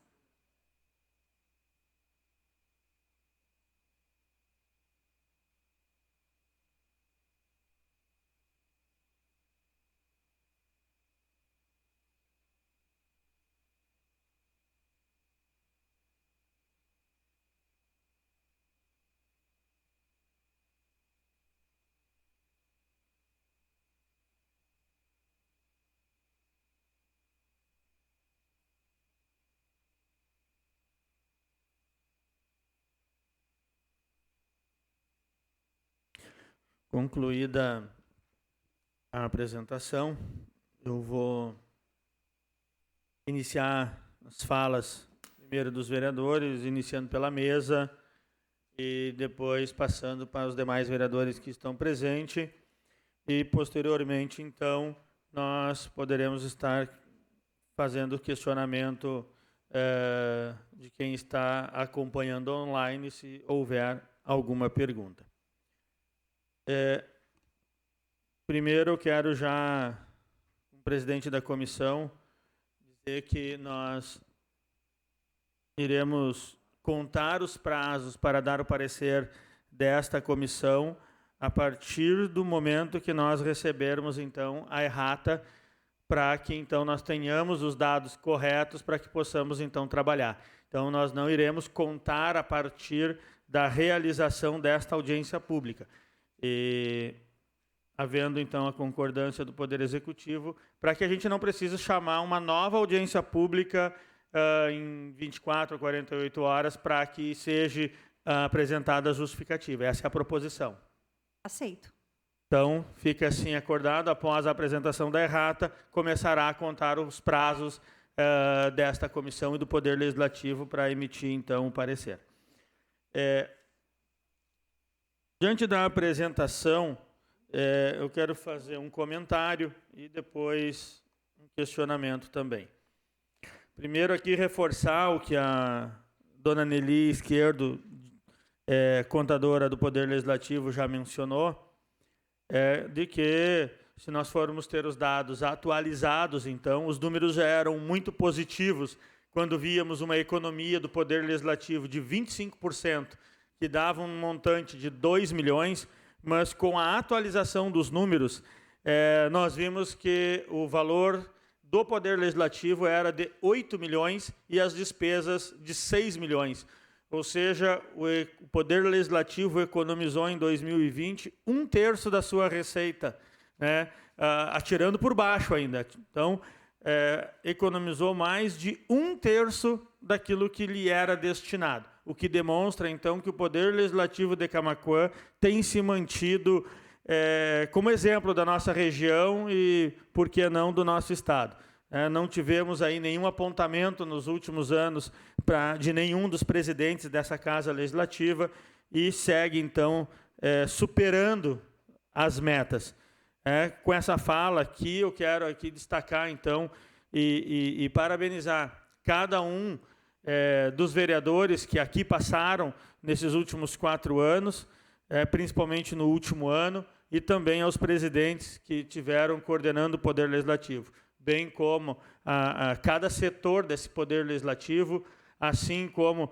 [SPEAKER 1] Concluída a apresentação, eu vou iniciar as falas, primeiro dos vereadores, iniciando pela mesa, e depois passando para os demais vereadores que estão presentes, e posteriormente, então, nós poderemos estar fazendo questionamento de quem está acompanhando online, se houver alguma pergunta. Primeiro, eu quero já, como presidente da comissão, dizer que nós iremos contar os prazos para dar o parecer desta comissão a partir do momento que nós recebermos, então, a errata, para que, então, nós tenhamos os dados corretos para que possamos, então, trabalhar. Então, nós não iremos contar a partir da realização desta audiência pública. E, havendo, então, a concordância do Poder Executivo, para que a gente não precise chamar uma nova audiência pública em 24 a 48 horas para que seja apresentada a justificativa. Essa é a proposição.
[SPEAKER 2] Aceito.
[SPEAKER 1] Então, fica assim acordado, após a apresentação da errata, começará a contar os prazos desta comissão e do Poder Legislativo para emitir, então, o parecer. Diante da apresentação, eu quero fazer um comentário e depois um questionamento também. Primeiro aqui reforçar o que a dona Nelly Esquerdo, contadora do Poder Legislativo, já mencionou, de que, se nós formos ter os dados atualizados, então, os números já eram muito positivos quando víamos uma economia do Poder Legislativo de 25%, que dava um montante de 2 milhões, mas com a atualização dos números, nós vimos que o valor do Poder Legislativo era de 8 milhões e as despesas de 6 milhões. Ou seja, o Poder Legislativo economizou em 2020 um terço da sua receita, né? Atirando por baixo ainda. Então, economizou mais de um terço daquilo que lhe era destinado, o que demonstra, então, que o Poder Legislativo de Camaquã tem se mantido como exemplo da nossa região e, por que não, do nosso Estado. Não tivemos aí nenhum apontamento nos últimos anos de nenhum dos presidentes dessa Casa Legislativa e segue, então, superando as metas. Com essa fala aqui, eu quero aqui destacar, então, e parabenizar cada um dos vereadores que aqui passaram nesses últimos 4 anos, principalmente no último ano, e também aos presidentes que tiveram coordenando o Poder Legislativo, bem como a cada setor desse Poder Legislativo, assim como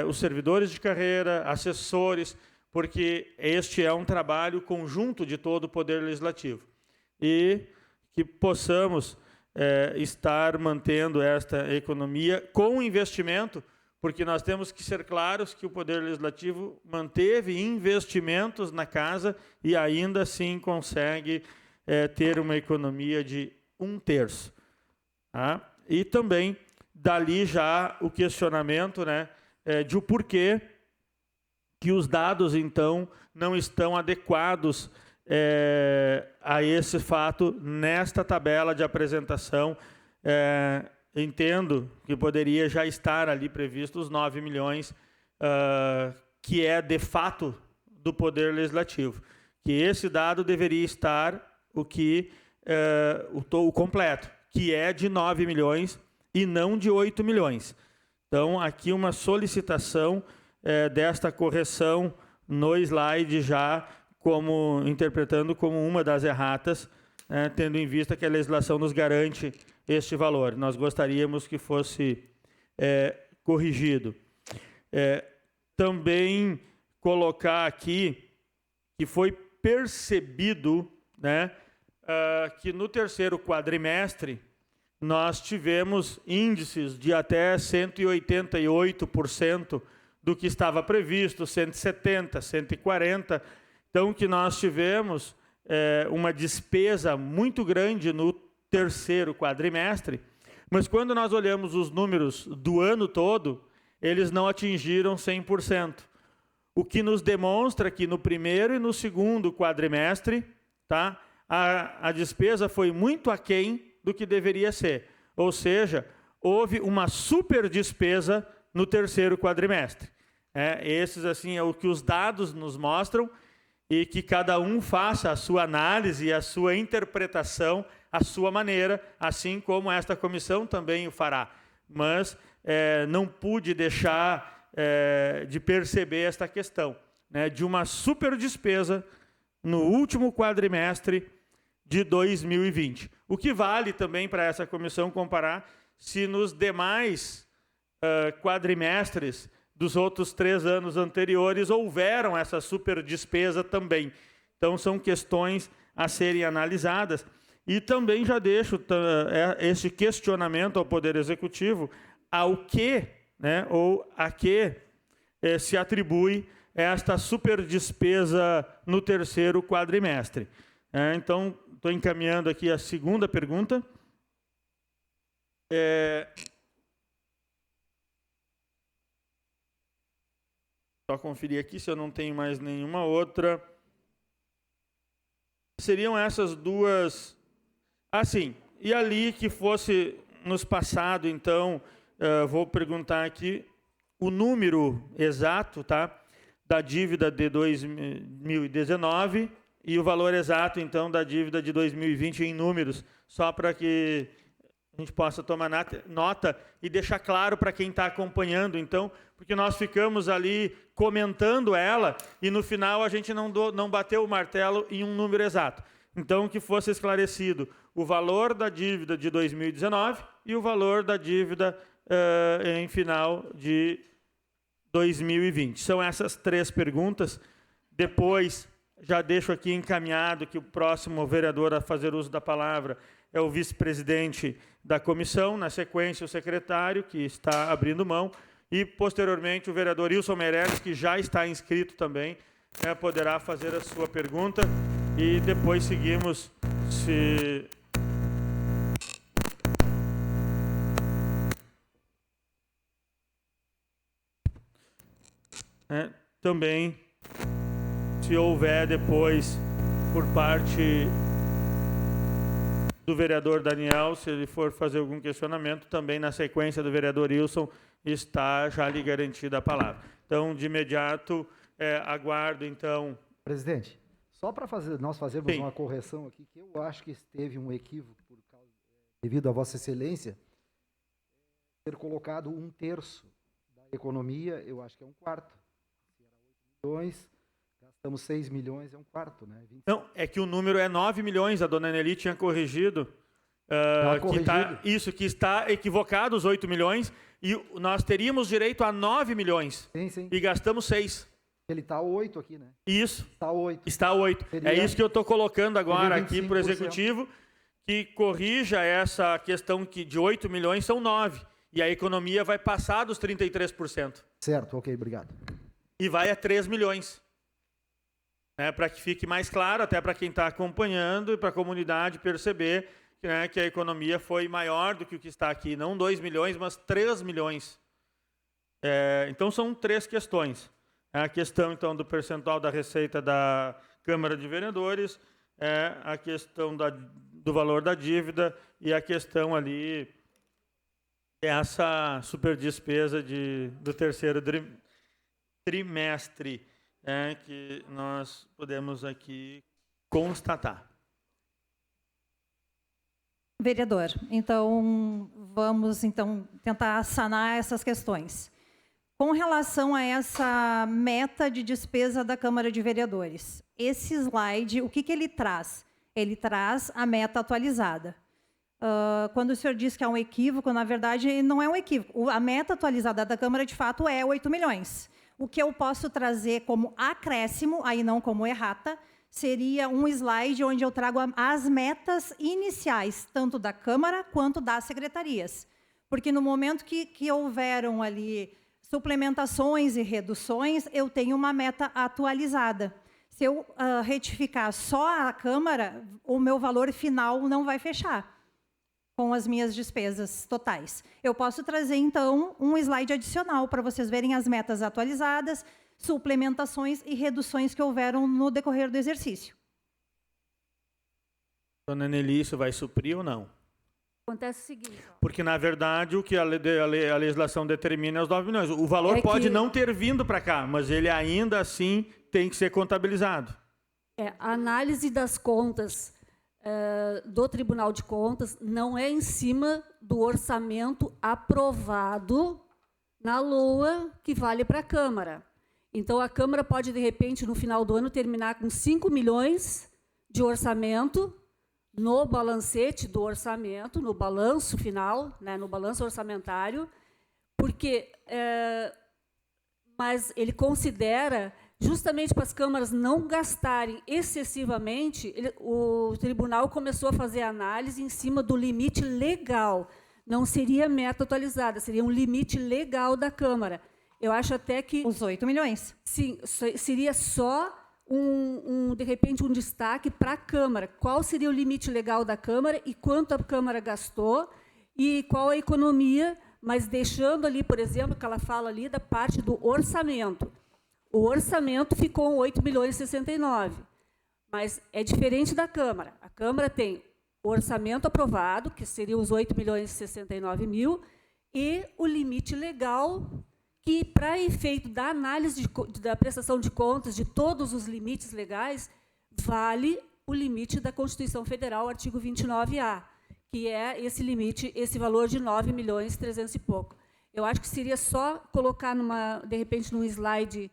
[SPEAKER 1] os servidores de carreira, assessores, porque este é um trabalho conjunto de todo o Poder Legislativo. E que possamos estar mantendo esta economia com investimento, porque nós temos que ser claros que o Poder Legislativo manteve investimentos na casa e ainda assim consegue ter uma economia de um terço. Tá? E também, dali já o questionamento, né, de o porquê que os dados, então, não estão adequados a esse fato nesta tabela de apresentação. Entendo que poderia já estar ali previsto os 9 milhões, que é de fato do Poder Legislativo. Que esse dado deveria estar o completo, que é de 9 milhões e não de 8 milhões. Então, aqui uma solicitação desta correção no slide já interpretando como uma das erratas, tendo em vista que a legislação nos garante este valor. Nós gostaríamos que fosse corrigido. Também colocar aqui que foi percebido, né, que no terceiro quadrimestre nós tivemos índices de até 188% do que estava previsto, 170%, 140%. Então, que nós tivemos uma despesa muito grande no terceiro quadrimestre, mas quando nós olhamos os números do ano todo, eles não atingiram 100%. O que nos demonstra que no primeiro e no segundo quadrimestre, tá, a despesa foi muito aquém do que deveria ser. Ou seja, houve uma super despesa no terceiro quadrimestre. Esses, assim, é o que os dados nos mostram, e que cada um faça a sua análise e a sua interpretação à sua maneira, assim como esta comissão também o fará. Mas não pude deixar de perceber esta questão, né, de uma super despesa no último quadrimestre de 2020. O que vale também para essa comissão comparar se nos demais quadrimestres dos outros 3 anos anteriores houveram essa super despesa também. Então, são questões a serem analisadas. E também já deixo este questionamento ao Poder Executivo, ao que, né, ou a que se atribui esta super despesa no terceiro quadrimestre. Então, estou encaminhando aqui a segunda pergunta. Só conferir aqui se eu não tenho mais nenhuma outra. Seriam essas duas. Sim. E ali que fosse nos passado, então, vou perguntar aqui o número exato, tá, da dívida de 2019 e o valor exato, então, da dívida de 2020 em números, só para que a gente possa tomar nota e deixar claro para quem está acompanhando, então, porque nós ficamos ali comentando ela e no final a gente não bateu o martelo em um número exato. Então, que fosse esclarecido o valor da dívida de 2019 e o valor da dívida em final de 2020. São essas 3 perguntas. Depois, já deixo aqui encaminhado que o próximo vereador a fazer uso da palavra é o vice-presidente da comissão, na sequência o secretário, que está abrindo mão, e, posteriormente, o vereador Wilson Meirelles, que já está inscrito também, poderá fazer a sua pergunta, e depois seguimos também, se houver depois, por parte do vereador Daniel, se ele for fazer algum questionamento, também na sequência do vereador Wilson, está já lhe garantida a palavra. Então, de imediato, aguardo, então...
[SPEAKER 4] Presidente, só para nós fazermos
[SPEAKER 1] Sim.
[SPEAKER 4] uma correção aqui, que eu acho que teve um equívoco, devido a Vossa Excelência, ter colocado 1/3 da economia, eu acho que é 1/4. Se era 8 milhões, gastamos 6 milhões, é 1/4, né? 20...
[SPEAKER 1] Não, é que o número é 9 milhões, a dona Nelly tinha corrigido. Que está equivocado os 8 milhões, e nós teríamos direito a 9 milhões.
[SPEAKER 4] Sim.
[SPEAKER 1] E gastamos 6.
[SPEAKER 4] Ele está 8 aqui, né?
[SPEAKER 1] Isso.
[SPEAKER 4] Está 8.
[SPEAKER 1] Está 8. É isso que eu estou colocando agora aqui para o Executivo, que corrija essa questão que de 8 milhões são 9. E a economia vai passar dos 33%.
[SPEAKER 4] Certo, ok, obrigado.
[SPEAKER 1] E vai a 3 milhões. Para que fique mais claro, até para quem está acompanhando e para a comunidade perceber que a economia foi maior do que o que está aqui. Não 2 milhões, mas 3 milhões. Então, são 3 questões. A questão, então, do percentual da receita da Câmara de Vereadores, a questão do valor da dívida e a questão ali, essa superdespesa do terceiro trimestre, que nós podemos aqui constatar.
[SPEAKER 2] Vereador, então, vamos tentar sanar essas questões. Com relação a essa meta de despesa da Câmara de Vereadores, esse slide, o que ele traz? Ele traz a meta atualizada. Quando o senhor diz que é um equívoco, na verdade, não é um equívoco. A meta atualizada da Câmara, de fato, é 8 milhões. O que eu posso trazer como acréscimo, aí não como errata, seria um slide onde eu trago as metas iniciais, tanto da Câmara quanto das secretarias. Porque no momento que houveram ali suplementações e reduções, eu tenho uma meta atualizada. Se eu retificar só a Câmara, o meu valor final não vai fechar com as minhas despesas totais. Eu posso trazer, então, um slide adicional para vocês verem as metas atualizadas, suplementações e reduções que houveram no decorrer do exercício.
[SPEAKER 1] Dona Nelly, isso vai suprir ou não?
[SPEAKER 3] Acontece o seguinte...
[SPEAKER 1] Porque, na verdade, o que a legislação determina é os 9 milhões. O valor pode não ter vindo para cá, mas ele ainda assim tem que ser contabilizado.
[SPEAKER 3] A análise das contas do Tribunal de Contas não é em cima do orçamento aprovado na LOA que vale para a Câmara. Então, a Câmara pode, de repente, no final do ano, terminar com 5 milhões de orçamento no balancete do orçamento, no balanço final, no balanço orçamentário, porque, mas ele considera, justamente para as câmaras não gastarem excessivamente, o tribunal começou a fazer análise em cima do limite legal. Não seria meta atualizada, seria um limite legal da Câmara. Eu acho até que...
[SPEAKER 2] Os 8 milhões.
[SPEAKER 3] Sim, seria só, de repente, um destaque para a Câmara. Qual seria o limite legal da Câmara e quanto a Câmara gastou e qual a economia, mas deixando ali, por exemplo, que ela fala ali da parte do orçamento. O orçamento ficou 8 milhões e 69, mas é diferente da Câmara. A Câmara tem o orçamento aprovado, que seria os 8 milhões e 69 mil, e o limite legal, que, para efeito da análise da prestação de contas de todos os limites legais, vale o limite da Constituição Federal, artigo 29A, que é esse limite, esse valor de 9.300.000 e pouco. Eu acho que seria só colocar, de repente, num slide,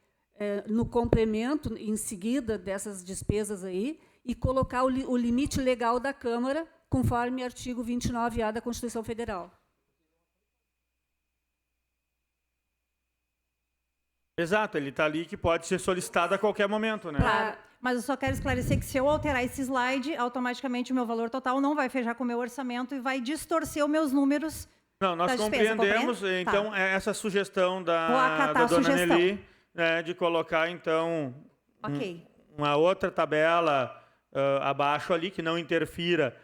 [SPEAKER 3] no complemento, em seguida dessas despesas aí, e colocar o limite legal da Câmara, conforme artigo 29A da Constituição Federal.
[SPEAKER 1] Exato, ele está ali que pode ser solicitado a qualquer momento, né?
[SPEAKER 2] Claro, mas eu só quero esclarecer que se eu alterar esse slide, automaticamente o meu valor total não vai fechar com o meu orçamento e vai distorcer os meus números.
[SPEAKER 1] Não, nós
[SPEAKER 2] da despesa,
[SPEAKER 1] compreendemos,
[SPEAKER 2] compreende?
[SPEAKER 1] então,
[SPEAKER 2] Tá.
[SPEAKER 1] essa sugestão
[SPEAKER 2] Vou acatar
[SPEAKER 1] da
[SPEAKER 2] a
[SPEAKER 1] dona
[SPEAKER 2] sugestão.
[SPEAKER 1] Nelly, né, de colocar, então,
[SPEAKER 2] Ok.
[SPEAKER 1] uma outra tabela abaixo ali, que não interfira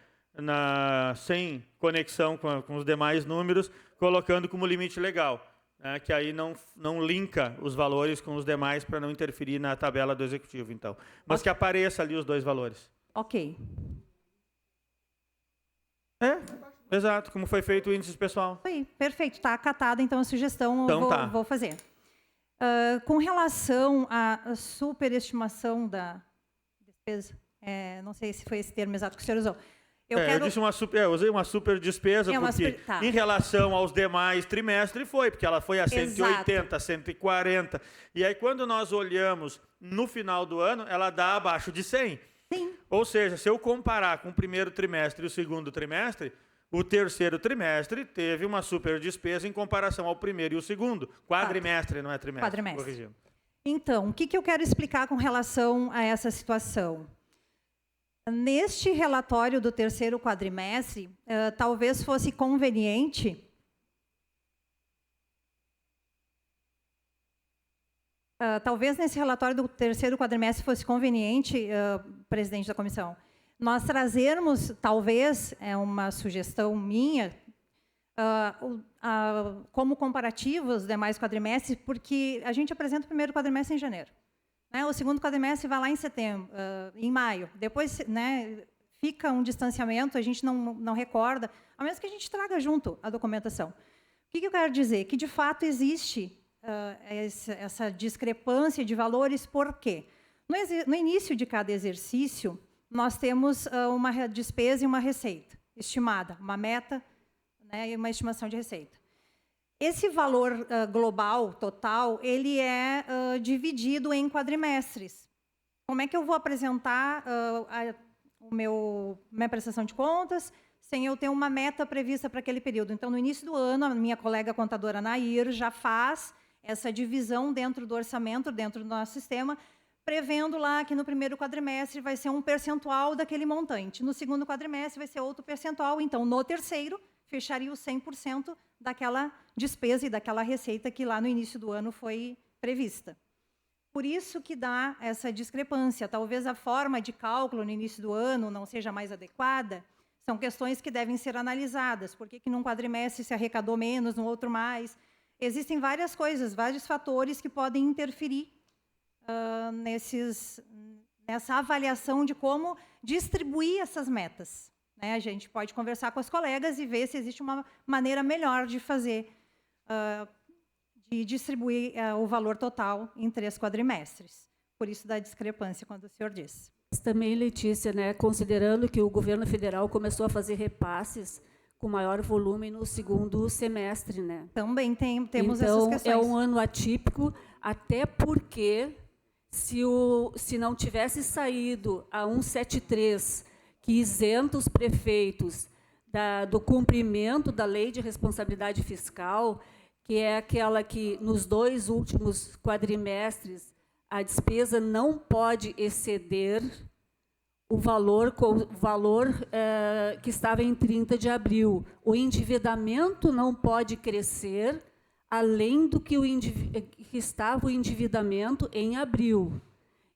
[SPEAKER 1] sem conexão com os demais números, colocando como limite legal, né, que aí não linka os valores com os demais para não interferir na tabela do Executivo, então. Mas que apareça ali os dois valores.
[SPEAKER 2] Ok.
[SPEAKER 1] Exato, como foi feito o índice pessoal.
[SPEAKER 2] Aí, perfeito. Está acatada, então, a sugestão
[SPEAKER 1] Então,
[SPEAKER 2] eu vou fazer. Com relação à superestimação da despesa, não sei se foi esse termo exato que o senhor usou. Eu
[SPEAKER 1] usei uma super despesa, porque em relação aos demais trimestres porque ela foi a 180, 140. E aí, quando nós olhamos no final do ano, ela dá abaixo de 100.
[SPEAKER 2] Sim.
[SPEAKER 1] Ou seja, se eu comparar com o primeiro trimestre e o segundo trimestre, o terceiro trimestre teve uma super despesa em comparação ao primeiro e o segundo. Quadrimestre, não é trimestre.
[SPEAKER 2] Quadrimestre.
[SPEAKER 1] Corrigindo.
[SPEAKER 2] Então, o que eu quero explicar com relação a essa situação? Neste relatório do terceiro quadrimestre, talvez fosse conveniente talvez nesse relatório do terceiro quadrimestre fosse conveniente, presidente da comissão, nós trazermos, talvez, uma sugestão minha, como comparativo os demais quadrimestres, porque a gente apresenta o primeiro quadrimestre em janeiro. O segundo quadrimestre vai lá em setembro, em maio. Depois, fica um distanciamento, a gente não recorda, a menos que a gente traga junto a documentação. O que eu quero dizer? Que, de fato, existe essa discrepância de valores, por quê? No início de cada exercício, nós temos uma despesa e uma receita estimada, uma meta, e uma estimação de receita. Esse valor global, total, ele é dividido em quadrimestres. Como é que eu vou apresentar minha prestação de contas sem eu ter uma meta prevista para aquele período? Então, no início do ano, a minha colega contadora Nair já faz essa divisão dentro do orçamento, dentro do nosso sistema, prevendo lá que no primeiro quadrimestre vai ser um percentual daquele montante. No segundo quadrimestre vai ser outro percentual. Então, no terceiro, fecharia os 100% daquela despesa e daquela receita que lá no início do ano foi prevista. Por isso que dá essa discrepância. Talvez a forma de cálculo no início do ano não seja mais adequada. São questões que devem ser analisadas. Por que num quadrimestre se arrecadou menos, no outro mais? Existem várias coisas, vários fatores que podem interferir nessa avaliação de como distribuir essas metas. A gente pode conversar com os colegas e ver se existe uma maneira melhor de fazer, de distribuir o valor total em 3 quadrimestres. Por isso da discrepância, quando o senhor disse.
[SPEAKER 3] Também, Letícia, considerando que o governo federal começou a fazer repasses com maior volume no segundo semestre.
[SPEAKER 2] Também temos
[SPEAKER 3] então,
[SPEAKER 2] essas questões.
[SPEAKER 3] É um ano atípico, até porque, se não tivesse saído a 173, que isenta os prefeitos do cumprimento da lei de responsabilidade fiscal, que é aquela que, nos 2 últimos quadrimestres, a despesa não pode exceder o valor que estava em 30 de abril. O endividamento não pode crescer além do que estava o endividamento em abril.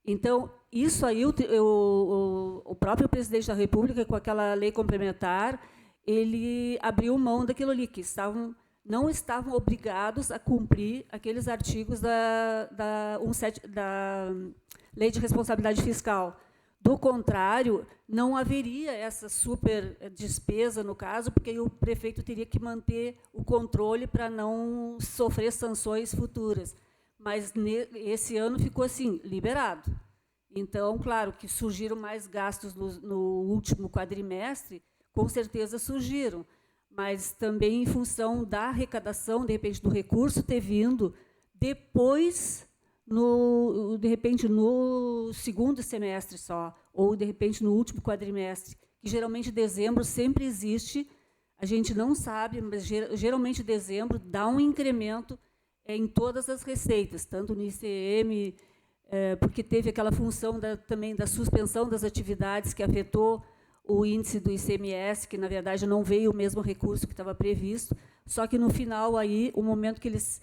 [SPEAKER 3] Então, isso aí, o próprio presidente da República, com aquela lei complementar, ele abriu mão daquilo ali, que não estavam obrigados a cumprir aqueles artigos da Lei de Responsabilidade Fiscal. Do contrário, não haveria essa super despesa, no caso, porque o prefeito teria que manter o controle para não sofrer sanções futuras. Mas esse ano ficou assim, liberado. Então, claro, que surgiram mais gastos no último quadrimestre, com certeza surgiram, mas também em função da arrecadação, de repente, do recurso ter vindo depois, de repente, no segundo semestre só, ou, de repente, no último quadrimestre, que geralmente dezembro sempre existe, a gente não sabe, mas geralmente dezembro dá um incremento em todas as receitas, tanto no ICM, porque teve aquela função também da suspensão das atividades que afetou o índice do ICMS, que, na verdade, não veio o mesmo recurso que estava previsto, só que, no final, aí, o momento que eles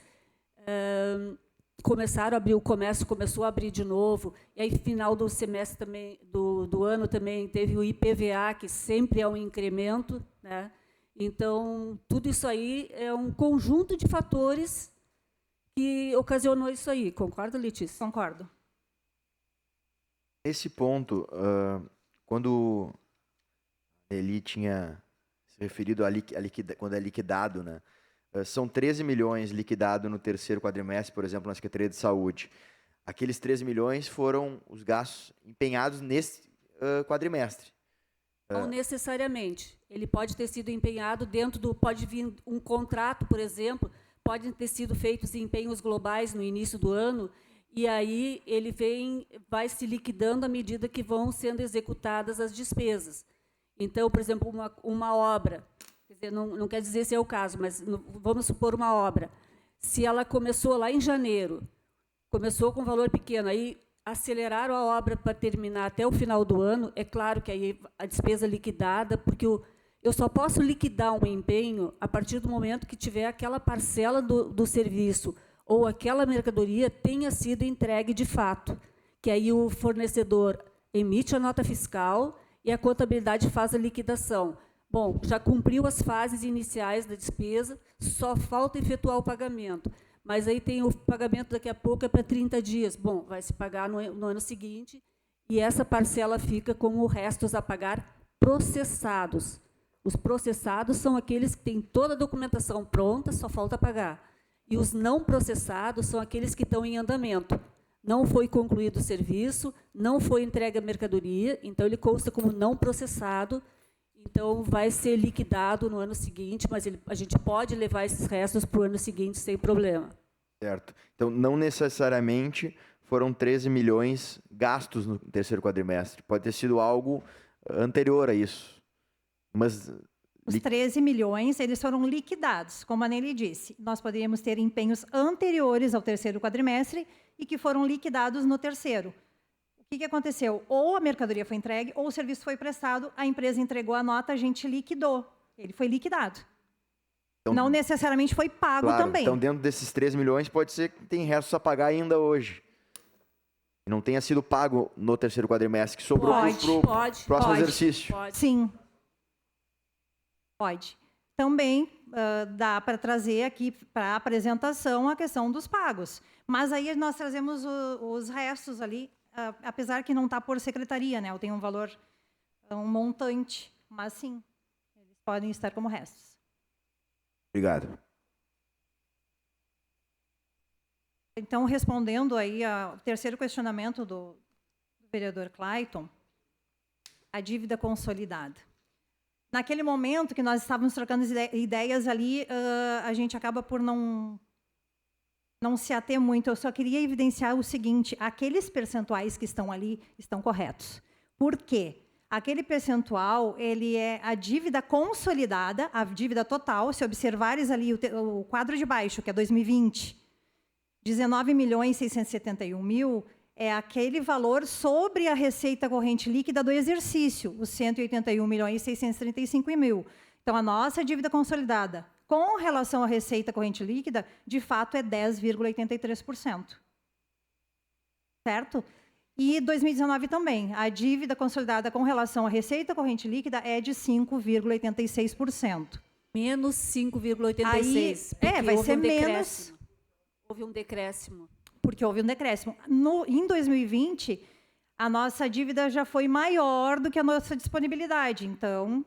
[SPEAKER 3] começaram a abrir, o comércio começou a abrir de novo, e aí, final do semestre também, do ano também, teve o IPVA, que sempre é um incremento, né? Então, tudo isso aí é um conjunto de fatores que ocasionou isso aí. Concorda, Letícia?
[SPEAKER 2] Concordo.
[SPEAKER 5] Nesse ponto, quando ele tinha se referido quando é liquidado, né? São 13 milhões liquidado no terceiro quadrimestre, por exemplo, na Secretaria de Saúde. Aqueles 13 milhões foram os gastos empenhados nesse quadrimestre.
[SPEAKER 3] Não necessariamente. Ele pode ter sido empenhado dentro do... Pode vir um contrato, por exemplo, podem ter sido feitos empenhos globais no início do ano, e aí ele vai se liquidando à medida que vão sendo executadas as despesas. Então, por exemplo, uma obra, quer dizer, não quer dizer se é o caso, mas vamos supor uma obra. Se ela começou lá em janeiro, começou com um valor pequeno, aí aceleraram a obra para terminar até o final do ano, é claro que aí a despesa liquidada, porque eu só posso liquidar um empenho a partir do momento que tiver aquela parcela do serviço ou aquela mercadoria tenha sido entregue de fato, que aí o fornecedor emite a nota fiscal e a contabilidade faz a liquidação. Bom, já cumpriu as fases iniciais da despesa, só falta efetuar o pagamento. Mas aí tem o pagamento daqui a pouco, é para 30 dias. Bom, vai se pagar no ano seguinte, e essa parcela fica como restos a pagar processados. Os processados são aqueles que têm toda a documentação pronta, só falta pagar. E os não processados são aqueles que estão em andamento. Não foi concluído o serviço, não foi entregue a mercadoria, então ele consta como não processado, então vai ser liquidado no ano seguinte, mas a gente pode levar esses restos para o ano seguinte sem problema.
[SPEAKER 5] Certo. Então, não necessariamente foram 13 milhões gastos no terceiro quadrimestre. Pode ter sido algo anterior a isso. Mas
[SPEAKER 2] Os 13 milhões, eles foram liquidados, como a Nelly disse. Nós poderíamos ter empenhos anteriores ao terceiro quadrimestre e que foram liquidados no terceiro. O que aconteceu? Ou a mercadoria foi entregue, ou o serviço foi prestado, a empresa entregou a nota, a gente liquidou. Ele foi liquidado. Então, não necessariamente foi pago também.
[SPEAKER 5] Então, dentro desses 13 milhões, pode ser que tem restos a pagar ainda hoje. E não tenha sido pago no terceiro quadrimestre, que sobrou para o próximo exercício.
[SPEAKER 3] Pode.
[SPEAKER 2] Sim. Pode. Também dá para trazer aqui para a apresentação a questão dos pagos. Mas aí nós trazemos os restos ali, apesar que não está por secretaria, né? Eu tenho um valor, um montante, mas sim, eles podem estar como restos.
[SPEAKER 5] Obrigado.
[SPEAKER 2] Então, respondendo aí ao terceiro questionamento do vereador Clayton, a dívida consolidada. Naquele momento que nós estávamos trocando ideias ali, a gente acaba por não se ater muito. Eu só queria evidenciar o seguinte, aqueles percentuais que estão ali estão corretos. Por quê? Aquele percentual, ele é a dívida consolidada, a dívida total, se observares ali o quadro de baixo, que é 2020, 19.671.000, é aquele valor sobre a receita corrente líquida do exercício, os 181.635.000. Então, a nossa dívida consolidada, com relação à receita corrente líquida, de fato, é 10,83%. Certo? E 2019 também, a dívida consolidada com relação à receita corrente líquida é de 5,86%.
[SPEAKER 3] Menos 5,86%.
[SPEAKER 2] Vai ser menos.
[SPEAKER 3] Houve um decréscimo.
[SPEAKER 2] Porque houve um decréscimo. Em 2020, a nossa dívida já foi maior do que a nossa disponibilidade. Então,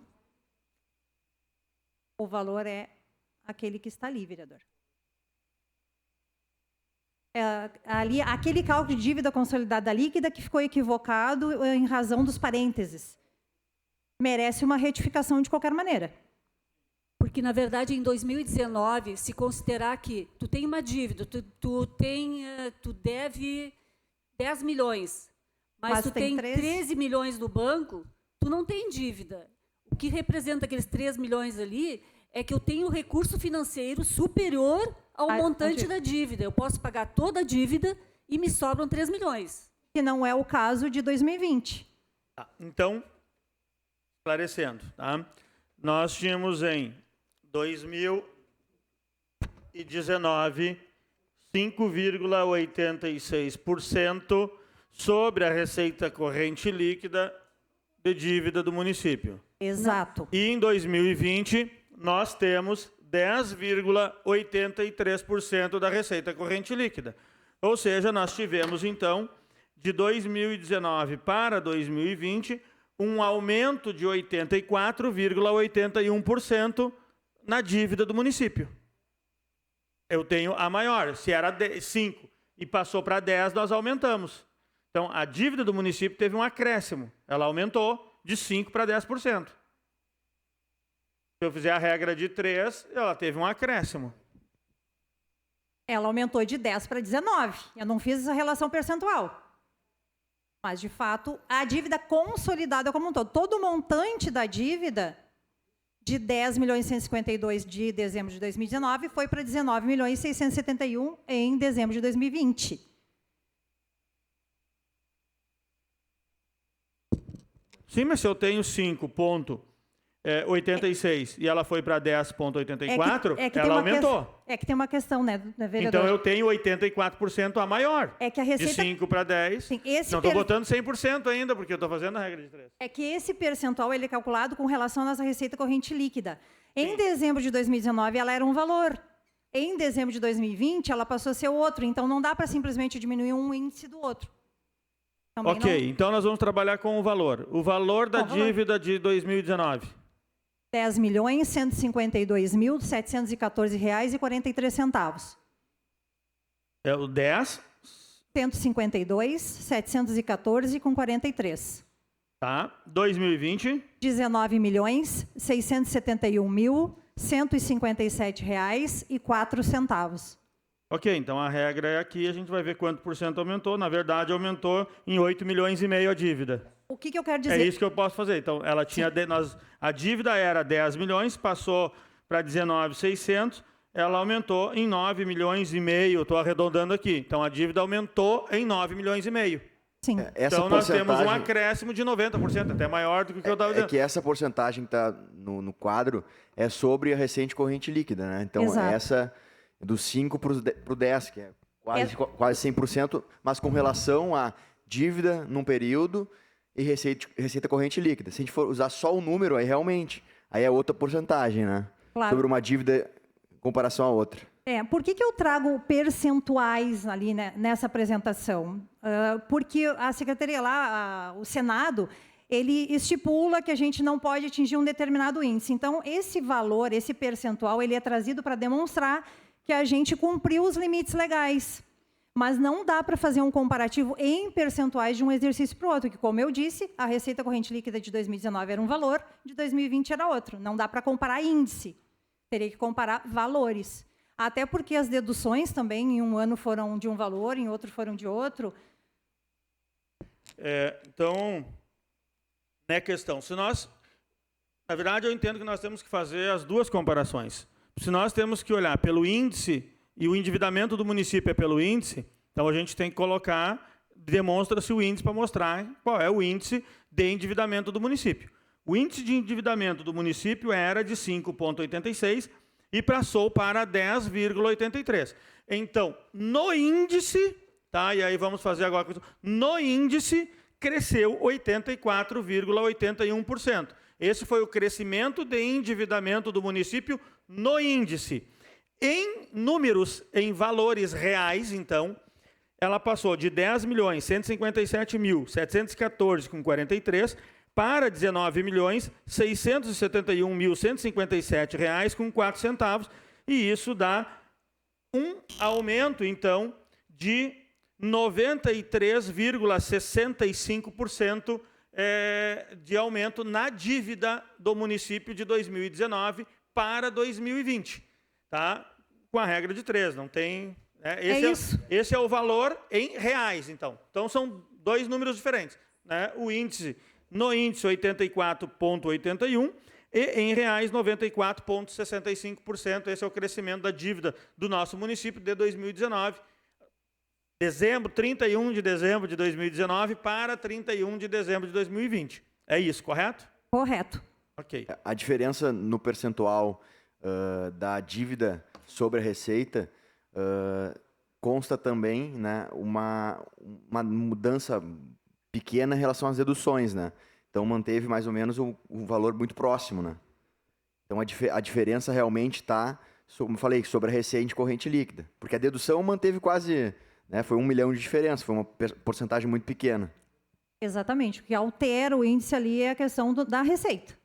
[SPEAKER 2] o valor é aquele que está ali, vereador. Ali, aquele cálculo de dívida consolidada líquida que ficou equivocado em razão dos parênteses. merece uma retificação de qualquer maneira.
[SPEAKER 3] Porque, na verdade, em 2019, se considerar que tu tem uma dívida, tu deve 10 milhões, mas tu tem 13 milhões no banco, tu não tem dívida. O que representa aqueles 3 milhões ali é que eu tenho recurso financeiro superior ao montante da dívida. Eu posso pagar toda a dívida e me sobram 3 milhões.
[SPEAKER 2] Que não é o caso de 2020.
[SPEAKER 1] Então, esclarecendo, tá? Nós tínhamos em 2019 5,86% sobre a receita corrente líquida de dívida do município.
[SPEAKER 2] Exato.
[SPEAKER 1] E em 2020 nós temos 10,83% da receita corrente líquida. Ou seja, nós tivemos então de 2019 para 2020 um aumento de 84,81% na dívida do município. Eu tenho a maior. Se era 5 e passou para 10, nós aumentamos. Então, a dívida do município teve um acréscimo. Ela aumentou de 5% para 10%. Se eu fizer a regra de 3, ela teve um acréscimo.
[SPEAKER 2] Ela aumentou de 10 para 19. Eu não fiz essa relação percentual. Mas, de fato, a dívida consolidada como um todo o montante da dívida de 10.152 de dezembro de 2019 foi para 19.671 em dezembro de 2020.
[SPEAKER 1] Sim, mas se eu tenho 5,86 e ela foi para 10,84, ela aumentou.
[SPEAKER 2] É que tem uma questão, né, vereador?
[SPEAKER 1] Então eu tenho 84% a maior.
[SPEAKER 2] É que a receita...
[SPEAKER 1] De 5 para 10.
[SPEAKER 2] Sim,
[SPEAKER 1] não estou botando 100% ainda, porque eu estou fazendo a regra de 3.
[SPEAKER 2] É que esse percentual ele é calculado com relação à nossa receita corrente líquida. Em dezembro de 2019, ela era um valor. Em dezembro de 2020, ela passou a ser outro. Então, não dá para simplesmente diminuir um índice do outro. Também
[SPEAKER 1] ok,
[SPEAKER 2] não...
[SPEAKER 1] então nós vamos trabalhar com o valor. O valor da dívida de 2019.
[SPEAKER 2] R$ 10.152.714,43.
[SPEAKER 1] É o 10?
[SPEAKER 2] 152.714,43.
[SPEAKER 1] Tá. 2020?
[SPEAKER 2] R$ 19.671.157,04.
[SPEAKER 1] Ok, então a regra é aqui, a gente vai ver quanto por cento aumentou. Na verdade, aumentou em 8,5 milhões a dívida.
[SPEAKER 2] O que eu quero dizer?
[SPEAKER 1] É isso que eu posso fazer. Então, ela tinha a dívida era 10 milhões, passou para 19.600, ela aumentou em 9,5 milhões, estou arredondando aqui. Então, a dívida aumentou em 9,5 milhões.
[SPEAKER 2] Sim.
[SPEAKER 1] Então, nós temos um acréscimo de 90%, até maior do que o que eu estava dizendo.
[SPEAKER 5] É que essa porcentagem que está no quadro é sobre a receita corrente líquida, né? Então,
[SPEAKER 2] Exato.
[SPEAKER 5] essa do 5 para o 10, que é quase 100%, mas com relação à dívida num período e receita corrente líquida. Se a gente for usar só o número, aí realmente, aí é outra porcentagem, né?
[SPEAKER 2] Claro.
[SPEAKER 5] Sobre uma dívida em comparação à outra.
[SPEAKER 2] Por que eu trago percentuais ali, né, nessa apresentação? Porque a Secretaria lá, o Senado, ele estipula que a gente não pode atingir um determinado índice. Então, esse valor, esse percentual, ele é trazido para demonstrar que a gente cumpriu os limites legais. Mas não dá para fazer um comparativo em percentuais de um exercício para o outro, que, como eu disse, a receita corrente líquida de 2019 era um valor, de 2020 era outro. Não dá para comparar índice. Teria que comparar valores. Até porque as deduções também, em um ano foram de um valor, em outro foram de outro.
[SPEAKER 1] Então, né, questão. Se nós, na verdade, eu entendo que nós temos que fazer as duas comparações. Se nós temos que olhar pelo índice e o endividamento do município é pelo índice, então a gente tem que colocar, demonstra-se o índice para mostrar qual é o índice de endividamento do município. O índice de endividamento do município era de 5,86 e passou para 10,83. Então, no índice, tá? E aí vamos fazer agora, no índice cresceu 84,81%. Esse foi o crescimento de endividamento do município no índice. Em números, em valores reais, então, ela passou de 10.157.714,43 para 19.671.157,04, e isso dá um aumento, então, de 93,65% de aumento na dívida do município de 2019 para 2020, tá? Com a regra de 3, não tem... Esse é o valor em reais, então. Então, são dois números diferentes, né? No índice 84,81 e em reais 94,65%. Esse é o crescimento da dívida do nosso município de 2019. 31 de dezembro de 2019 para 31 de dezembro de 2020. É isso, correto?
[SPEAKER 2] Correto.
[SPEAKER 1] Ok.
[SPEAKER 5] A diferença no percentual da dívida sobre a receita consta também, né, uma mudança pequena em relação às deduções, né? Então manteve mais ou menos um valor muito próximo, né? Então a diferença realmente está, como eu falei, sobre a receita corrente líquida, porque a dedução manteve quase, né, foi 1 milhão de diferença, foi uma porcentagem muito pequena.
[SPEAKER 2] Exatamente. O que altera o índice ali é a questão da receita.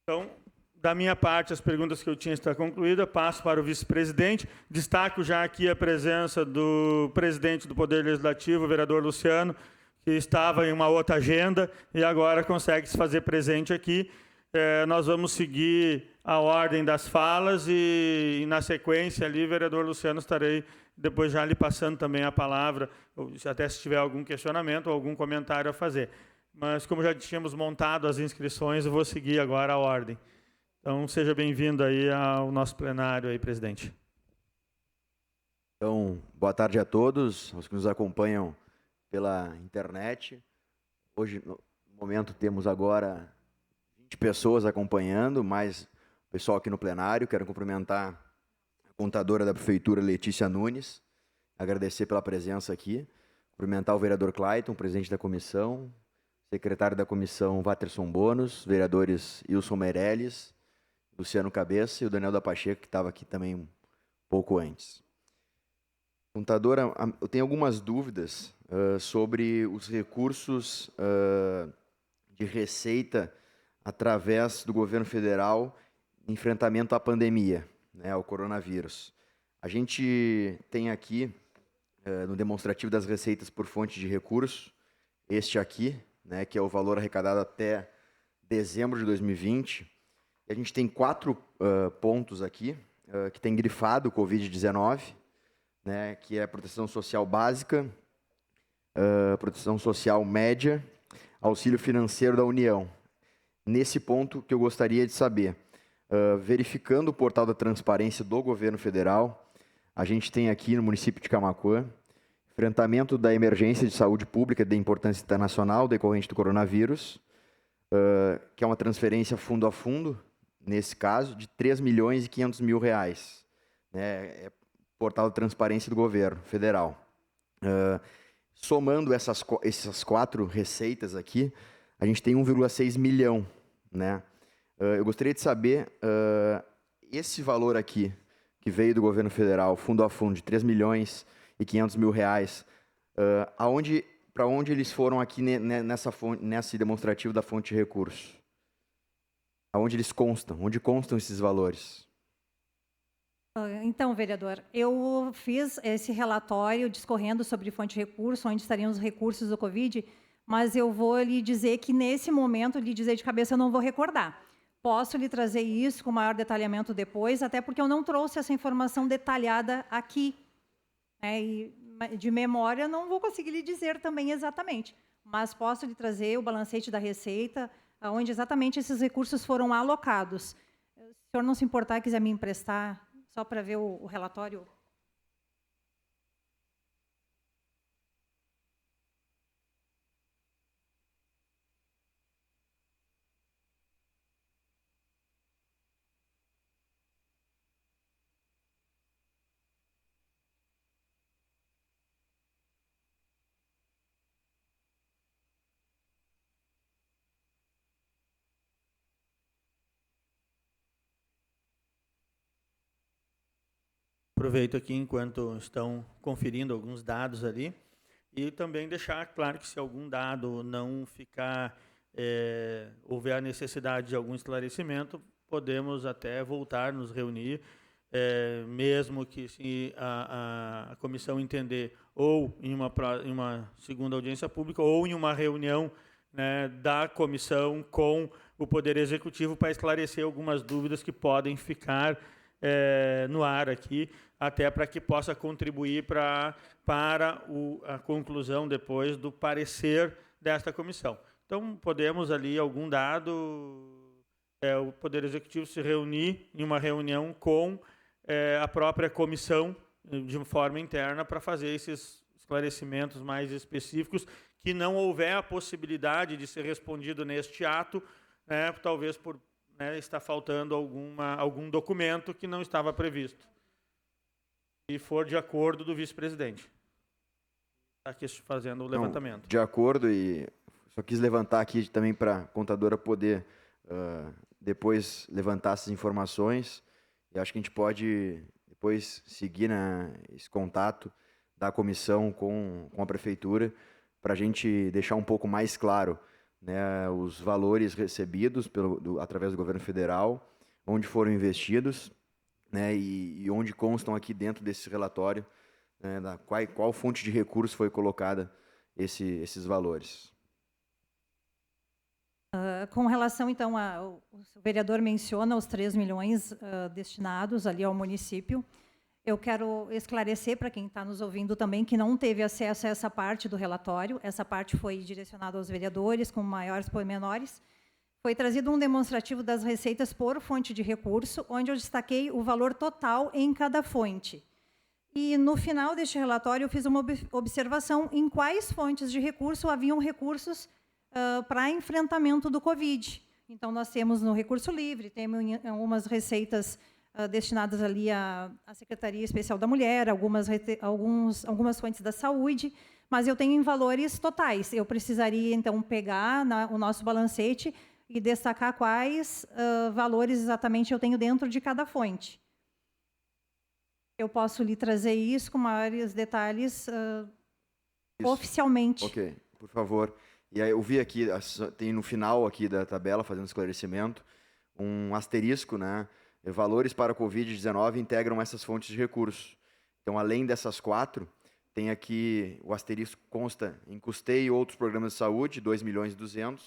[SPEAKER 1] Então, da minha parte, as perguntas que eu tinha estão concluídas. Passo para o vice-presidente. Destaco já aqui a presença do presidente do Poder Legislativo, o vereador Luciano, que estava em uma outra agenda e agora consegue se fazer presente aqui. Nós vamos seguir a ordem das falas e na sequência ali, vereador Luciano, estarei depois já lhe passando também a palavra, até se tiver algum questionamento ou algum comentário a fazer. Mas como já tínhamos montado as inscrições, eu vou seguir agora a ordem. Então, seja bem-vindo aí ao nosso plenário aí, presidente.
[SPEAKER 5] Então, boa tarde a todos, aos que nos acompanham pela internet. Hoje, no momento, temos agora 20 pessoas acompanhando, mais o pessoal aqui no plenário. Quero cumprimentar a contadora da Prefeitura, Letícia Nunes, agradecer pela presença aqui, cumprimentar o vereador Clayton, presidente da comissão, secretário da comissão, Waterson Bonos, vereadores Ilson Meirelles, Luciano Cabeça e o Daniel da Pacheco, que estava aqui também um pouco antes. Contadora, eu tenho algumas dúvidas sobre os recursos de receita através do governo federal em enfrentamento à pandemia, né, ao coronavírus. A gente tem aqui, no demonstrativo das receitas por fonte de recurso, este aqui, né, que é o valor arrecadado até dezembro de 2020. A gente tem 4 pontos aqui, que tem grifado o Covid-19, né, que é a proteção social básica, proteção social média, auxílio financeiro da União. Nesse ponto que eu gostaria de saber, verificando o portal da transparência do governo federal, a gente tem aqui no município de Camaquã, enfrentamento da emergência de saúde pública de importância internacional decorrente do coronavírus, que é uma transferência fundo a fundo, nesse caso, de R$3.500.000, né? É portal de transparência do governo federal. Somando essas 4 receitas aqui, a gente tem 1,6 milhão, né? Eu gostaria de saber, esse valor aqui, que veio do governo federal, fundo a fundo, de R$3.500.000, para onde eles foram aqui nesse demonstrativo da fonte de recursos? Aonde eles constam? Onde constam esses valores?
[SPEAKER 2] Então, vereador, eu fiz esse relatório discorrendo sobre fonte de recurso, onde estariam os recursos do Covid, mas eu vou lhe dizer que, nesse momento, lhe dizer de cabeça, eu não vou recordar. Posso lhe trazer isso com maior detalhamento depois, até porque eu não trouxe essa informação detalhada aqui. E de memória, não vou conseguir lhe dizer também exatamente, mas posso lhe trazer o balancete da receita, onde exatamente esses recursos foram alocados. Se o senhor não se importar, quiser me emprestar, só para ver o relatório.
[SPEAKER 1] Aproveito aqui enquanto estão conferindo alguns dados ali e também deixar claro que se algum dado não ficar, houver a necessidade de algum esclarecimento, podemos até voltar, nos reunir mesmo que se a comissão entender, ou em uma segunda audiência pública, ou em uma reunião, né, da comissão com o Poder Executivo para esclarecer algumas dúvidas que podem ficar no ar aqui, até para que possa contribuir para a conclusão depois do parecer desta comissão. Então, podemos ali, algum dado, o Poder Executivo se reunir em uma reunião com a própria comissão, de forma interna, para fazer esses esclarecimentos mais específicos, que não houver a possibilidade de ser respondido neste ato, né, talvez por estar faltando algum documento que não estava previsto. E for de acordo do vice-presidente. Está aqui fazendo o levantamento.
[SPEAKER 5] Não, de acordo, e só quis levantar aqui também para a contadora poder depois levantar essas informações. E acho que a gente pode depois seguir esse contato da comissão com a prefeitura para a gente deixar um pouco mais claro, né, os valores recebidos através do governo federal, onde foram investidos, né, e onde constam aqui dentro desse relatório, né, qual fonte de recurso foi colocada esses valores.
[SPEAKER 2] Com relação, então, o vereador menciona os 3 milhões destinados ali ao município. Eu quero esclarecer para quem está nos ouvindo também que não teve acesso a essa parte do relatório. Essa parte foi direcionada aos vereadores, com maiores pormenores. Foi trazido um demonstrativo das receitas por fonte de recurso, onde eu destaquei o valor total em cada fonte. E, no final deste relatório, eu fiz uma observação em quais fontes de recurso haviam recursos para enfrentamento do Covid. Então, nós temos no recurso livre, temos algumas receitas destinadas ali à Secretaria Especial da Mulher, algumas fontes da saúde, mas eu tenho em valores totais. Eu precisaria, então, pegar o nosso balancete e destacar quais valores exatamente eu tenho dentro de cada fonte. Eu posso lhe trazer isso com maiores detalhes oficialmente.
[SPEAKER 5] Ok, por favor. E aí eu vi aqui, tem no final aqui da tabela, fazendo esclarecimento, um asterisco, né? Valores para a Covid-19 integram essas fontes de recursos. Então, além dessas 4, tem aqui, o asterisco consta em custeio e outros programas de saúde, 2.200.000,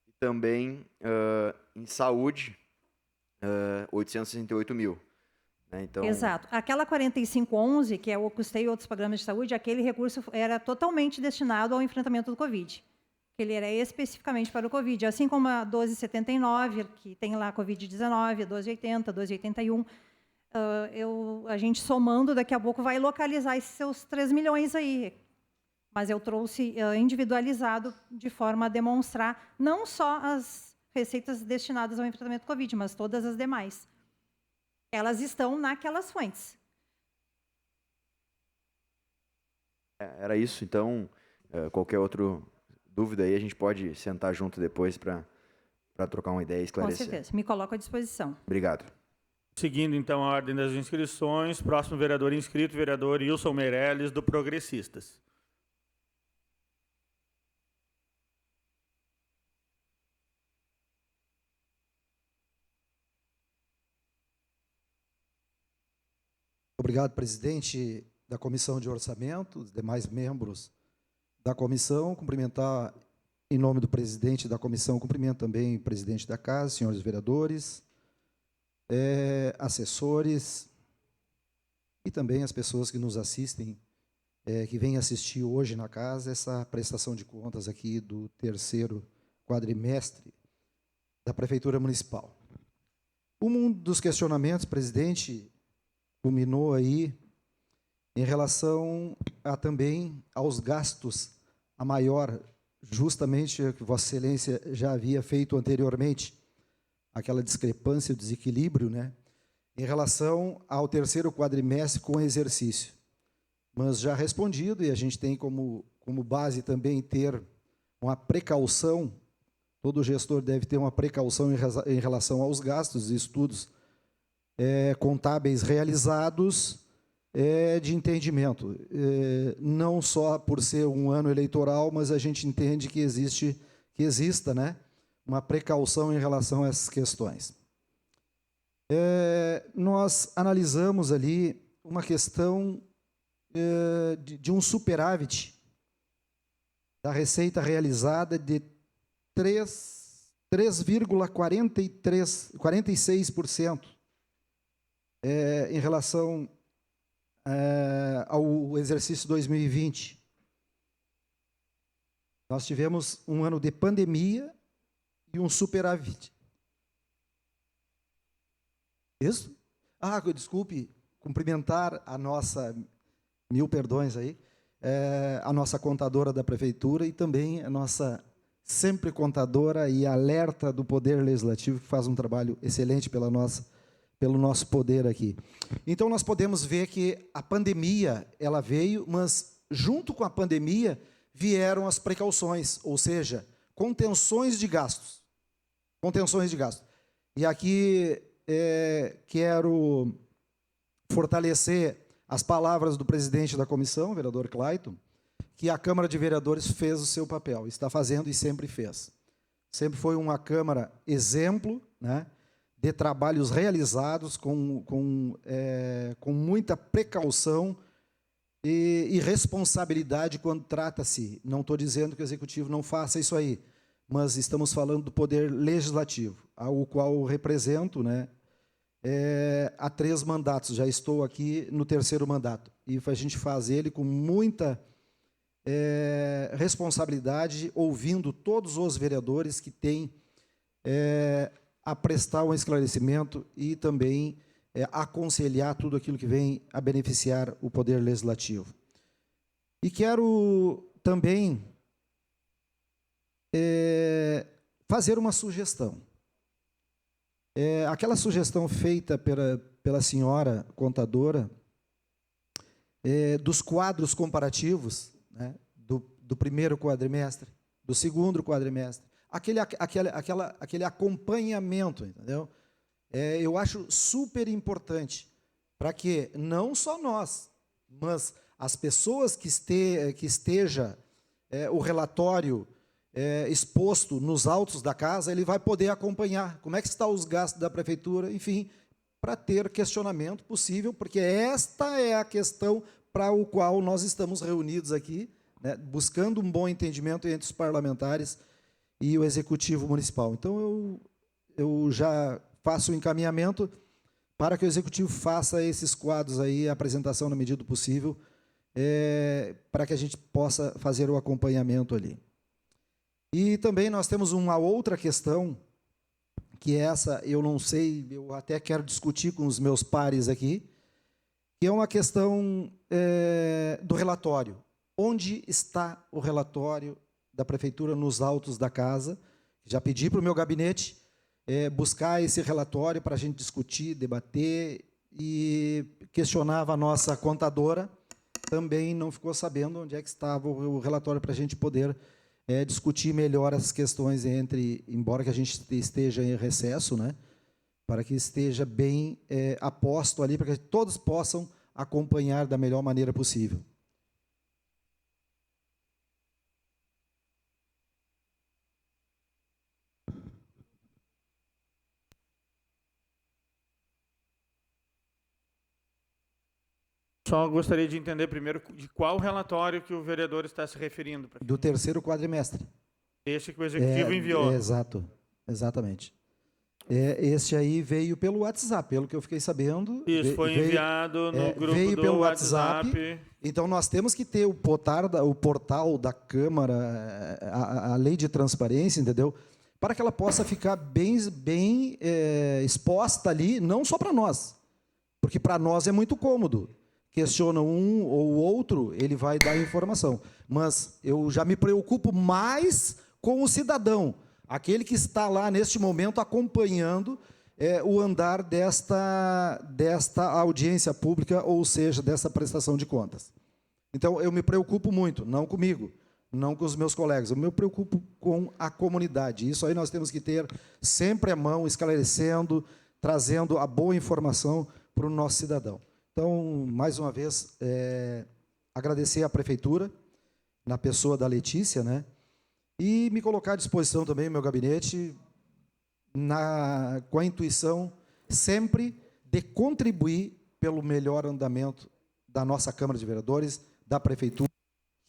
[SPEAKER 5] e também em saúde, 868.000. Né? Então,
[SPEAKER 2] exato. Aquela 4511, que é o custeio e outros programas de saúde, aquele recurso era totalmente destinado ao enfrentamento do Covid. Ele era especificamente para o Covid, assim como a 1279, que tem lá a Covid-19, a 1280, a 1281. A gente somando, daqui a pouco vai localizar esses seus 3 milhões aí. Mas eu trouxe individualizado de forma a demonstrar não só as receitas destinadas ao enfrentamento do Covid, mas todas as demais. Elas estão naquelas fontes.
[SPEAKER 5] Era isso, então, qualquer outro dúvida aí, a gente pode sentar junto depois para trocar uma ideia e esclarecer.
[SPEAKER 2] Com certeza, me coloco à disposição.
[SPEAKER 5] Obrigado.
[SPEAKER 1] Seguindo, então, a ordem das inscrições, próximo vereador inscrito, vereador Wilson Meirelles, do Progressistas.
[SPEAKER 4] Obrigado, presidente da Comissão de Orçamento, os demais membros da comissão. Cumprimentar, em nome do presidente da comissão, cumprimento também o presidente da casa, senhores vereadores, assessores e também as pessoas que nos assistem, que vêm assistir hoje na casa essa prestação de contas aqui do 3º quadrimestre da Prefeitura Municipal. Um dos questionamentos, presidente, culminou aí em relação também aos gastos, a maior, justamente o que Vossa Excelência já havia feito anteriormente, aquela discrepância, o desequilíbrio, né, em relação ao 3º quadrimestre com exercício. Mas já respondido, e a gente tem como base também ter uma precaução, todo gestor deve ter uma precaução em relação aos gastos e estudos contábeis realizados, de entendimento. Não só por ser um ano eleitoral, mas a gente entende que exista, né, uma precaução em relação a essas questões. Nós analisamos ali uma questão de um superávit da receita realizada de 3,46% em relação ao exercício 2020. Nós tivemos um ano de pandemia e um superávit. Isso? Desculpe, cumprimentar a nossa, mil perdões aí, a nossa contadora da Prefeitura e também a nossa sempre contadora e alerta do Poder Legislativo, que faz um trabalho excelente pelo nosso poder aqui. Então, nós podemos ver que a pandemia, ela veio, mas junto com a pandemia vieram as precauções, ou seja, contenções de gastos. Contenções de gastos. E aqui quero fortalecer as palavras do presidente da comissão, vereador Clayton, que a Câmara de Vereadores fez o seu papel, está fazendo e sempre fez. Sempre foi uma Câmara exemplo, né, de trabalhos realizados com muita precaução e responsabilidade quando trata-se. Não estou dizendo que o Executivo não faça isso aí, mas estamos falando do Poder Legislativo, ao qual eu represento, né, há 3 mandatos. Já estou aqui no 3º mandato. E a gente faz ele com muita responsabilidade, ouvindo todos os vereadores que têm a prestar um esclarecimento e também aconselhar tudo aquilo que vem a beneficiar o Poder Legislativo. E quero também fazer uma sugestão. Aquela sugestão feita pela senhora contadora dos quadros comparativos, né, do primeiro quadrimestre, do segundo quadrimestre, aquele acompanhamento, entendeu? Eu acho super importante para que não só nós, mas as pessoas que esteja o relatório exposto nos autos da casa, ele vai poder acompanhar como é que estão os gastos da prefeitura, enfim, para ter questionamento possível, porque esta é a questão para o qual nós estamos reunidos aqui, né, buscando um bom entendimento entre os parlamentares e o Executivo Municipal. Então, eu já faço o encaminhamento para que o Executivo faça esses quadros aí, a apresentação na medida do possível, para que a gente possa fazer o acompanhamento ali. E também nós temos uma outra questão, que essa eu não sei, eu até quero discutir com os meus pares aqui, que é uma questão do relatório. Onde está o relatório da Prefeitura nos autos da casa? Já pedi para o meu gabinete buscar esse relatório para a gente discutir, debater, e questionava a nossa contadora, também não ficou sabendo onde é que estava o relatório para a gente poder discutir melhor as questões embora que a gente esteja em recesso, né, para que esteja bem aposto ali, para que todos possam acompanhar da melhor maneira possível.
[SPEAKER 1] Só gostaria de entender primeiro de qual relatório que o vereador está se referindo.
[SPEAKER 4] Do 3º quadrimestre.
[SPEAKER 1] Esse que o Executivo enviou.
[SPEAKER 4] Exato, exatamente. Este aí veio pelo WhatsApp, pelo que eu fiquei sabendo.
[SPEAKER 1] Isso, foi enviado no grupo
[SPEAKER 4] veio
[SPEAKER 1] do
[SPEAKER 4] pelo
[SPEAKER 1] WhatsApp.
[SPEAKER 4] Então, nós temos que ter o portal da Câmara, a lei de transparência, entendeu? Para que ela possa ficar bem exposta ali, não só para nós, porque para nós é muito cômodo. Questiona um ou outro, ele vai dar informação. Mas eu já me preocupo mais com o cidadão, aquele que está lá neste momento acompanhando o andar desta audiência pública, ou seja, dessa prestação de contas. Então, eu me preocupo muito, não comigo, não com os meus colegas, eu me preocupo com a comunidade. Isso aí nós temos que ter sempre à mão, esclarecendo, trazendo a boa informação para o nosso cidadão. Então, mais uma vez, agradecer à Prefeitura, na pessoa da Letícia, né, e me colocar à disposição também, meu gabinete, com a intuição sempre de contribuir pelo melhor andamento da nossa Câmara de Vereadores, da Prefeitura,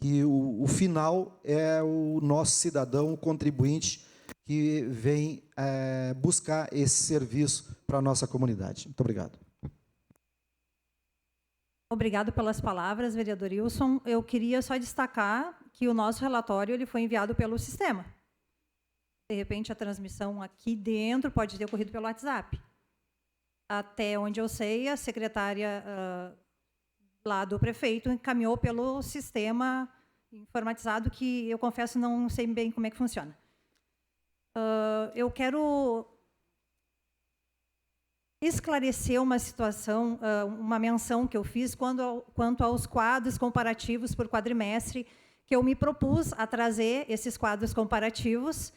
[SPEAKER 4] que o final é o nosso cidadão, o contribuinte, que vem buscar esse serviço para a nossa comunidade. Muito obrigado.
[SPEAKER 2] Obrigado pelas palavras, vereador Wilson. Eu queria só destacar que o nosso relatório ele foi enviado pelo sistema. De repente, a transmissão aqui dentro pode ter ocorrido pelo WhatsApp. Até onde eu sei, a secretária lá do prefeito encaminhou pelo sistema informatizado, que eu confesso não sei bem como é que funciona. Eu quero esclarecer uma situação, uma menção que eu fiz quanto aos quadros comparativos por quadrimestre, que eu me propus a trazer esses quadros comparativos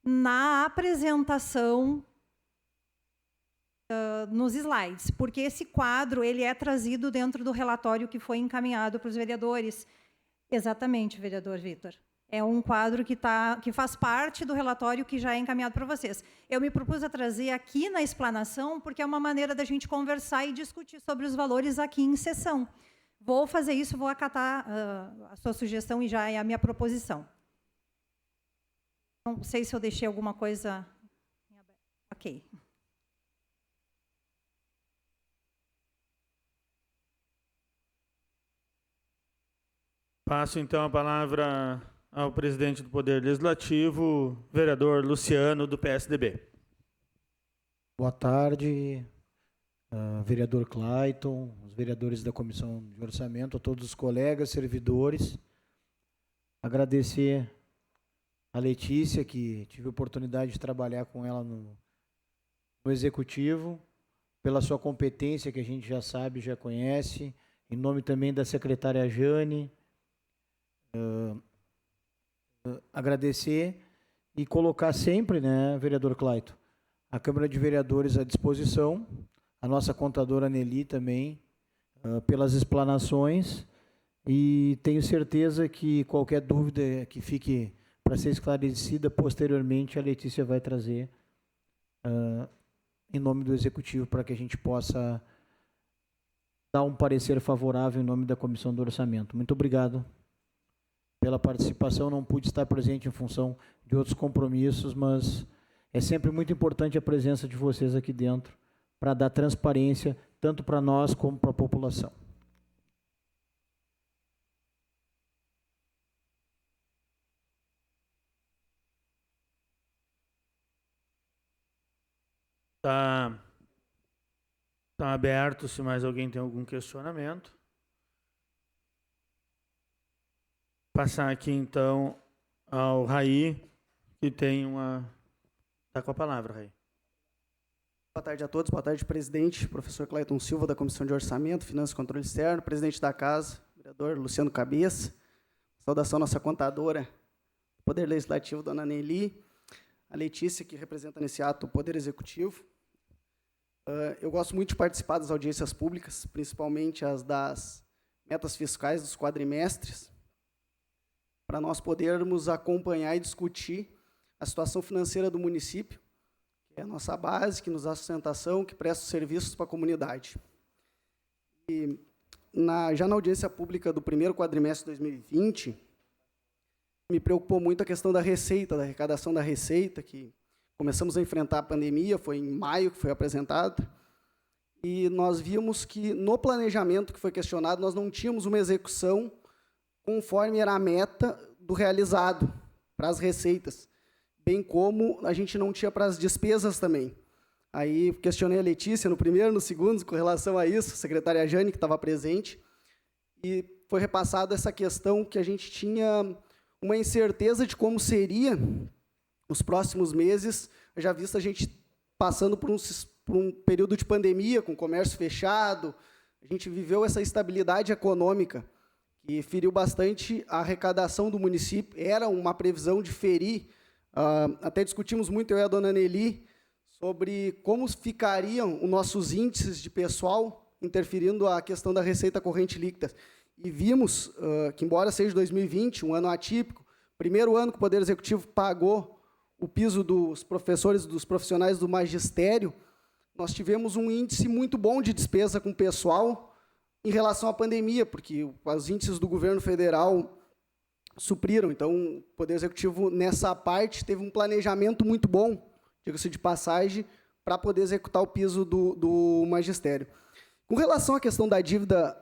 [SPEAKER 2] na apresentação nos slides, porque esse quadro ele é trazido dentro do relatório que foi encaminhado para os vereadores. Exatamente, vereador Vitor. É um quadro que faz parte do relatório que já é encaminhado para vocês. Eu me propus a trazer aqui na explanação, porque é uma maneira da gente conversar e discutir sobre os valores aqui em sessão. Vou fazer isso, vou acatar a sua sugestão e já é a minha proposição. Não sei se eu deixei alguma coisa... Ok.
[SPEAKER 1] Passo, então, a palavra ao presidente do Poder Legislativo, vereador Luciano, do PSDB.
[SPEAKER 6] Boa tarde, vereador Clayton, os vereadores da Comissão de Orçamento, a todos os colegas, servidores. Agradecer a Letícia, que tive a oportunidade de trabalhar com ela no Executivo, pela sua competência, que a gente já sabe, já conhece, em nome também da secretária Jane. Agradecer e colocar sempre, né, vereador Clayton, a Câmara de Vereadores à disposição, a nossa contadora Nelly também, pelas explanações, e tenho certeza que qualquer dúvida que fique para ser esclarecida posteriormente, a Letícia vai trazer em nome do Executivo, para que a gente possa dar um parecer favorável em nome da Comissão do Orçamento. Muito obrigado pela participação. Não pude estar presente em função de outros compromissos, mas é sempre muito importante a presença de vocês aqui dentro para dar transparência tanto para nós como para a população.
[SPEAKER 1] Tá aberto, se mais alguém tem algum questionamento. Passar aqui, então, ao Raí, que tem uma... Está com a palavra, Raí.
[SPEAKER 7] Boa tarde a todos, boa tarde, presidente, professor Clayton Silva, da Comissão de Orçamento, Finanças e Controle Externo, presidente da Casa, vereador Luciano Cabeça, saudação à nossa contadora do Poder Legislativo, dona Nelly, a Letícia, que representa nesse ato o Poder Executivo. Eu gosto muito de participar das audiências públicas, principalmente as das metas fiscais dos quadrimestres, para nós podermos acompanhar e discutir a situação financeira do município, que é a nossa base, que nos dá sustentação, que presta serviços para a comunidade. E já na audiência pública do primeiro quadrimestre de 2020, me preocupou muito a questão da receita, da arrecadação da receita, que começamos a enfrentar a pandemia, foi em maio que foi apresentada, e nós vimos que no planejamento que foi questionado, nós não tínhamos uma execução conforme era a meta do realizado para as receitas, bem como a gente não tinha para as despesas também. Aí questionei a Letícia no primeiro, no segundo, com relação a isso, a secretária Jane, que estava presente, e foi repassado essa questão que a gente tinha uma incerteza de como seria os próximos meses, já visto a gente passando por um período de pandemia, com comércio fechado, a gente viveu essa instabilidade econômica, que feriu bastante a arrecadação do município. Era uma previsão de ferir, até discutimos muito, eu e a dona Nelly, sobre como ficariam os nossos índices de pessoal, interferindo a questão da receita corrente líquida. E vimos que, embora seja 2020, um ano atípico, primeiro ano que o Poder Executivo pagou o piso dos professores, dos profissionais do magistério, nós tivemos um índice muito bom de despesa com o pessoal em relação à pandemia, porque os índices do governo federal supriram. Então, o Poder Executivo, nessa parte, teve um planejamento muito bom, diga-se de passagem, para poder executar o piso do magistério. Com relação à questão da dívida,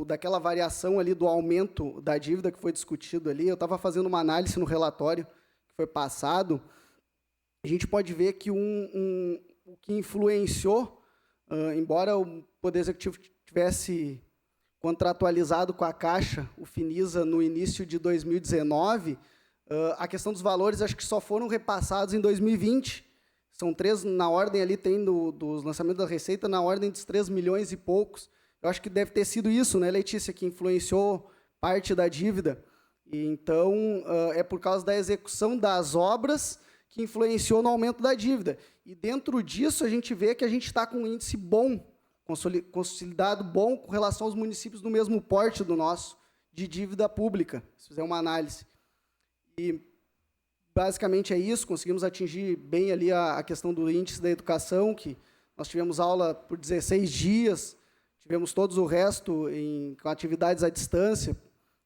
[SPEAKER 7] daquela variação ali do aumento da dívida que foi discutido ali, eu estava fazendo uma análise no relatório que foi passado, a gente pode ver que o que influenciou, embora o Poder Executivo tivesse contratualizado com a Caixa, o Finisa, no início de 2019, a questão dos valores acho que só foram repassados em 2020. São 3, na ordem ali, tem dos lançamentos da Receita, na ordem dos 3 milhões e poucos. Eu acho que deve ter sido isso, né, Letícia, que influenciou parte da dívida. E, então, é por causa da execução das obras que influenciou no aumento da dívida. E dentro disso, a gente vê que a gente está com um índice bom, consolidado bom, com relação aos municípios do mesmo porte do nosso, de dívida pública, se fizer uma análise. E, basicamente, é isso, conseguimos atingir bem ali a questão do índice da educação, que nós tivemos aula por 16 dias, tivemos todos o resto com atividades à distância,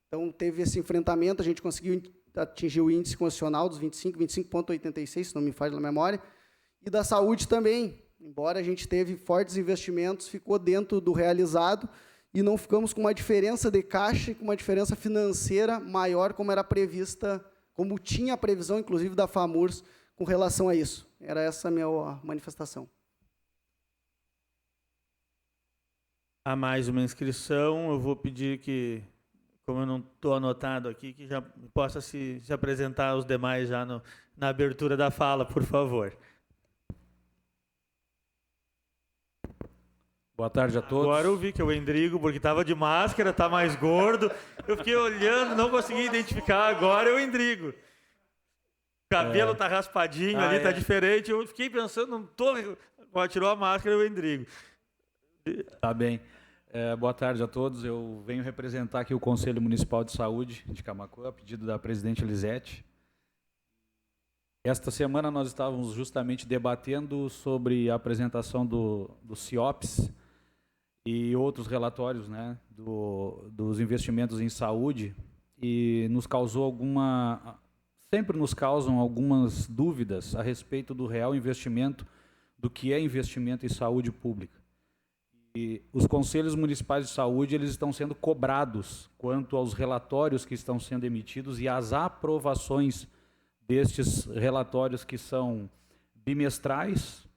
[SPEAKER 7] então teve esse enfrentamento, a gente conseguiu atingir o índice constitucional dos 25,86, se não me falha a memória, e da saúde também, embora a gente teve fortes investimentos, ficou dentro do realizado e não ficamos com uma diferença de caixa e com uma diferença financeira maior como era prevista, como tinha a previsão, inclusive, da FAMURS com relação a isso. Era essa a minha manifestação.
[SPEAKER 1] Há mais uma inscrição. Eu vou pedir que, como eu não estou anotado aqui, que já possa se apresentar os demais já na abertura da fala, por favor.
[SPEAKER 8] Boa tarde a todos.
[SPEAKER 1] Agora eu vi que é o Endrigo, porque estava de máscara, está mais gordo. Eu fiquei olhando, não consegui identificar. Agora é o Endrigo. O cabelo está raspadinho ali, está diferente. Eu fiquei pensando, não estou... Tirou a máscara, é o Endrigo.
[SPEAKER 8] Tá bem. Boa tarde a todos. Eu venho representar aqui o Conselho Municipal de Saúde de Camaquã, a pedido da presidente Elisete. Esta semana nós estávamos justamente debatendo sobre a apresentação do CIOPS e outros relatórios, né, dos investimentos em saúde, e nos causou sempre nos causam algumas dúvidas a respeito do real investimento, do que é investimento em saúde pública. E os conselhos municipais de saúde, eles estão sendo cobrados quanto aos relatórios que estão sendo emitidos e às aprovações destes relatórios que são bimestrais,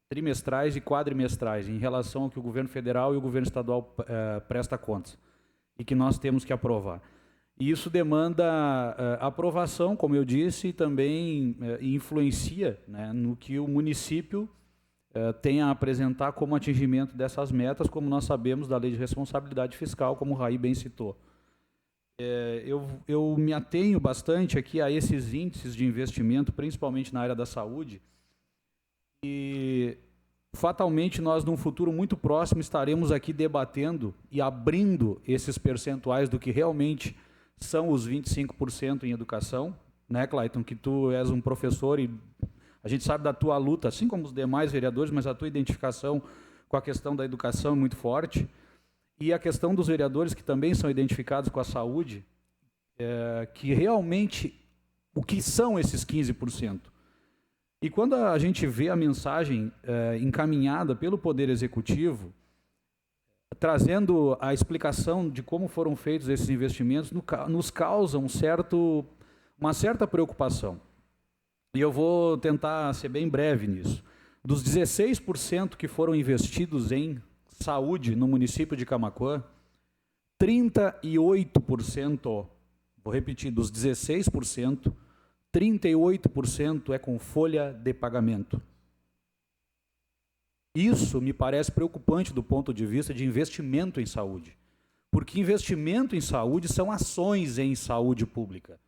[SPEAKER 8] trimestrais e quadrimestrais, em relação ao que o governo federal e o governo estadual presta contas, e que nós temos que aprovar. E isso demanda aprovação, como eu disse, e também influencia, né, no que o município tem a apresentar como atingimento dessas metas, como nós sabemos da Lei de Responsabilidade Fiscal, como o Raí bem citou. Eu me atenho bastante aqui a esses índices de investimento, principalmente na área da saúde, e fatalmente nós, num futuro muito próximo, estaremos aqui debatendo e abrindo esses percentuais do que realmente são os 25% em educação, né, Clayton, que tu és um professor e a gente sabe da tua luta, assim como os demais vereadores, mas a tua identificação com a questão da educação é muito forte, e a questão dos vereadores que também são identificados com a saúde, que realmente, o que são esses 15%? E quando a gente vê a mensagem encaminhada pelo Poder Executivo, trazendo a explicação de como foram feitos esses investimentos, nos causa uma certa preocupação. E eu vou tentar ser bem breve nisso. Dos 16% que foram investidos em saúde no município de Camaquã, 38%, vou repetir, dos 16%, 38% é com folha de pagamento. Isso me parece preocupante do ponto de vista de investimento em saúde, porque investimento em saúde são ações em saúde pública.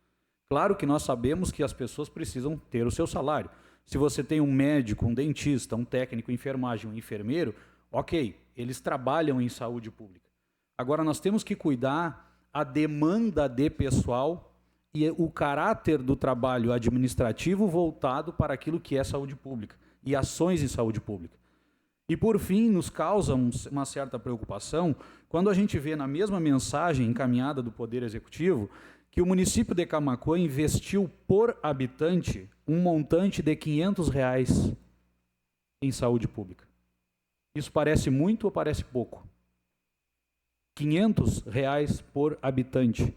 [SPEAKER 8] Claro que nós sabemos que as pessoas precisam ter o seu salário. Se você tem um médico, um dentista, um técnico, enfermagem, um enfermeiro, ok, eles trabalham em saúde pública. Agora, nós temos que cuidar a demanda de pessoal e o caráter do trabalho administrativo voltado para aquilo que é saúde pública e ações em saúde pública. E, por fim, nos causa uma certa preocupação quando a gente vê na mesma mensagem encaminhada do Poder Executivo que o município de Camaquã investiu por habitante um montante de R$ 500 em saúde pública. Isso parece muito ou parece pouco? R$ 500 por habitante.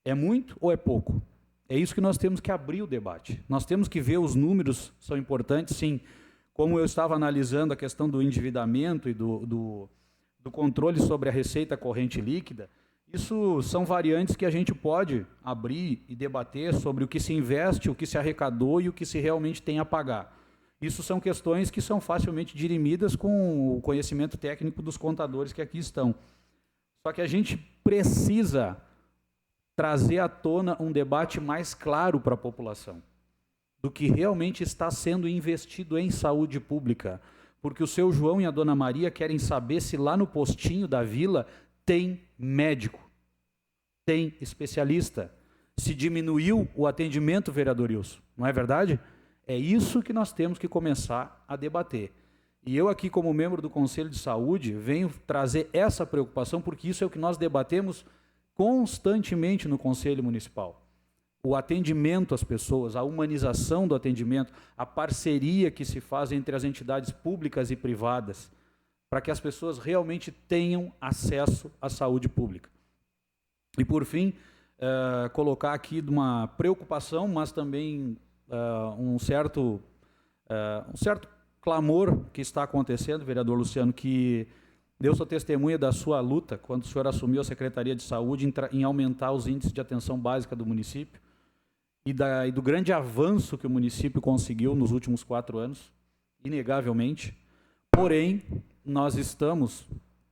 [SPEAKER 8] É muito ou é pouco? É isso que nós temos que abrir o debate. Nós temos que ver, os números são importantes, sim. Como eu estava analisando a questão do endividamento e do controle sobre a receita corrente líquida, isso são variantes que a gente pode abrir e debater sobre o que se investe, o que se arrecadou e o que se realmente tem a pagar. Isso são questões que são facilmente dirimidas com o conhecimento técnico dos contadores que aqui estão. Só que a gente precisa trazer à tona um debate mais claro para a população do que realmente está sendo investido em saúde pública. Porque o seu João e a dona Maria querem saber se lá no postinho da vila tem médico, tem especialista, se diminuiu o atendimento, vereador Wilson. Não é verdade? É isso que nós temos que começar a debater. E eu aqui, como membro do Conselho de Saúde, venho trazer essa preocupação, porque isso é o que nós debatemos constantemente no Conselho Municipal. O atendimento às pessoas, a humanização do atendimento, a parceria que se faz entre as entidades públicas e privadas, para que as pessoas realmente tenham acesso à saúde pública. E, por fim, colocar aqui uma preocupação, mas também um certo clamor que está acontecendo, vereador Luciano, que eu sou testemunha da sua luta, quando o senhor assumiu a Secretaria de Saúde, em aumentar os índices de atenção básica do município, e do grande avanço que o município conseguiu nos últimos 4 anos, inegavelmente. Porém, nós estamos,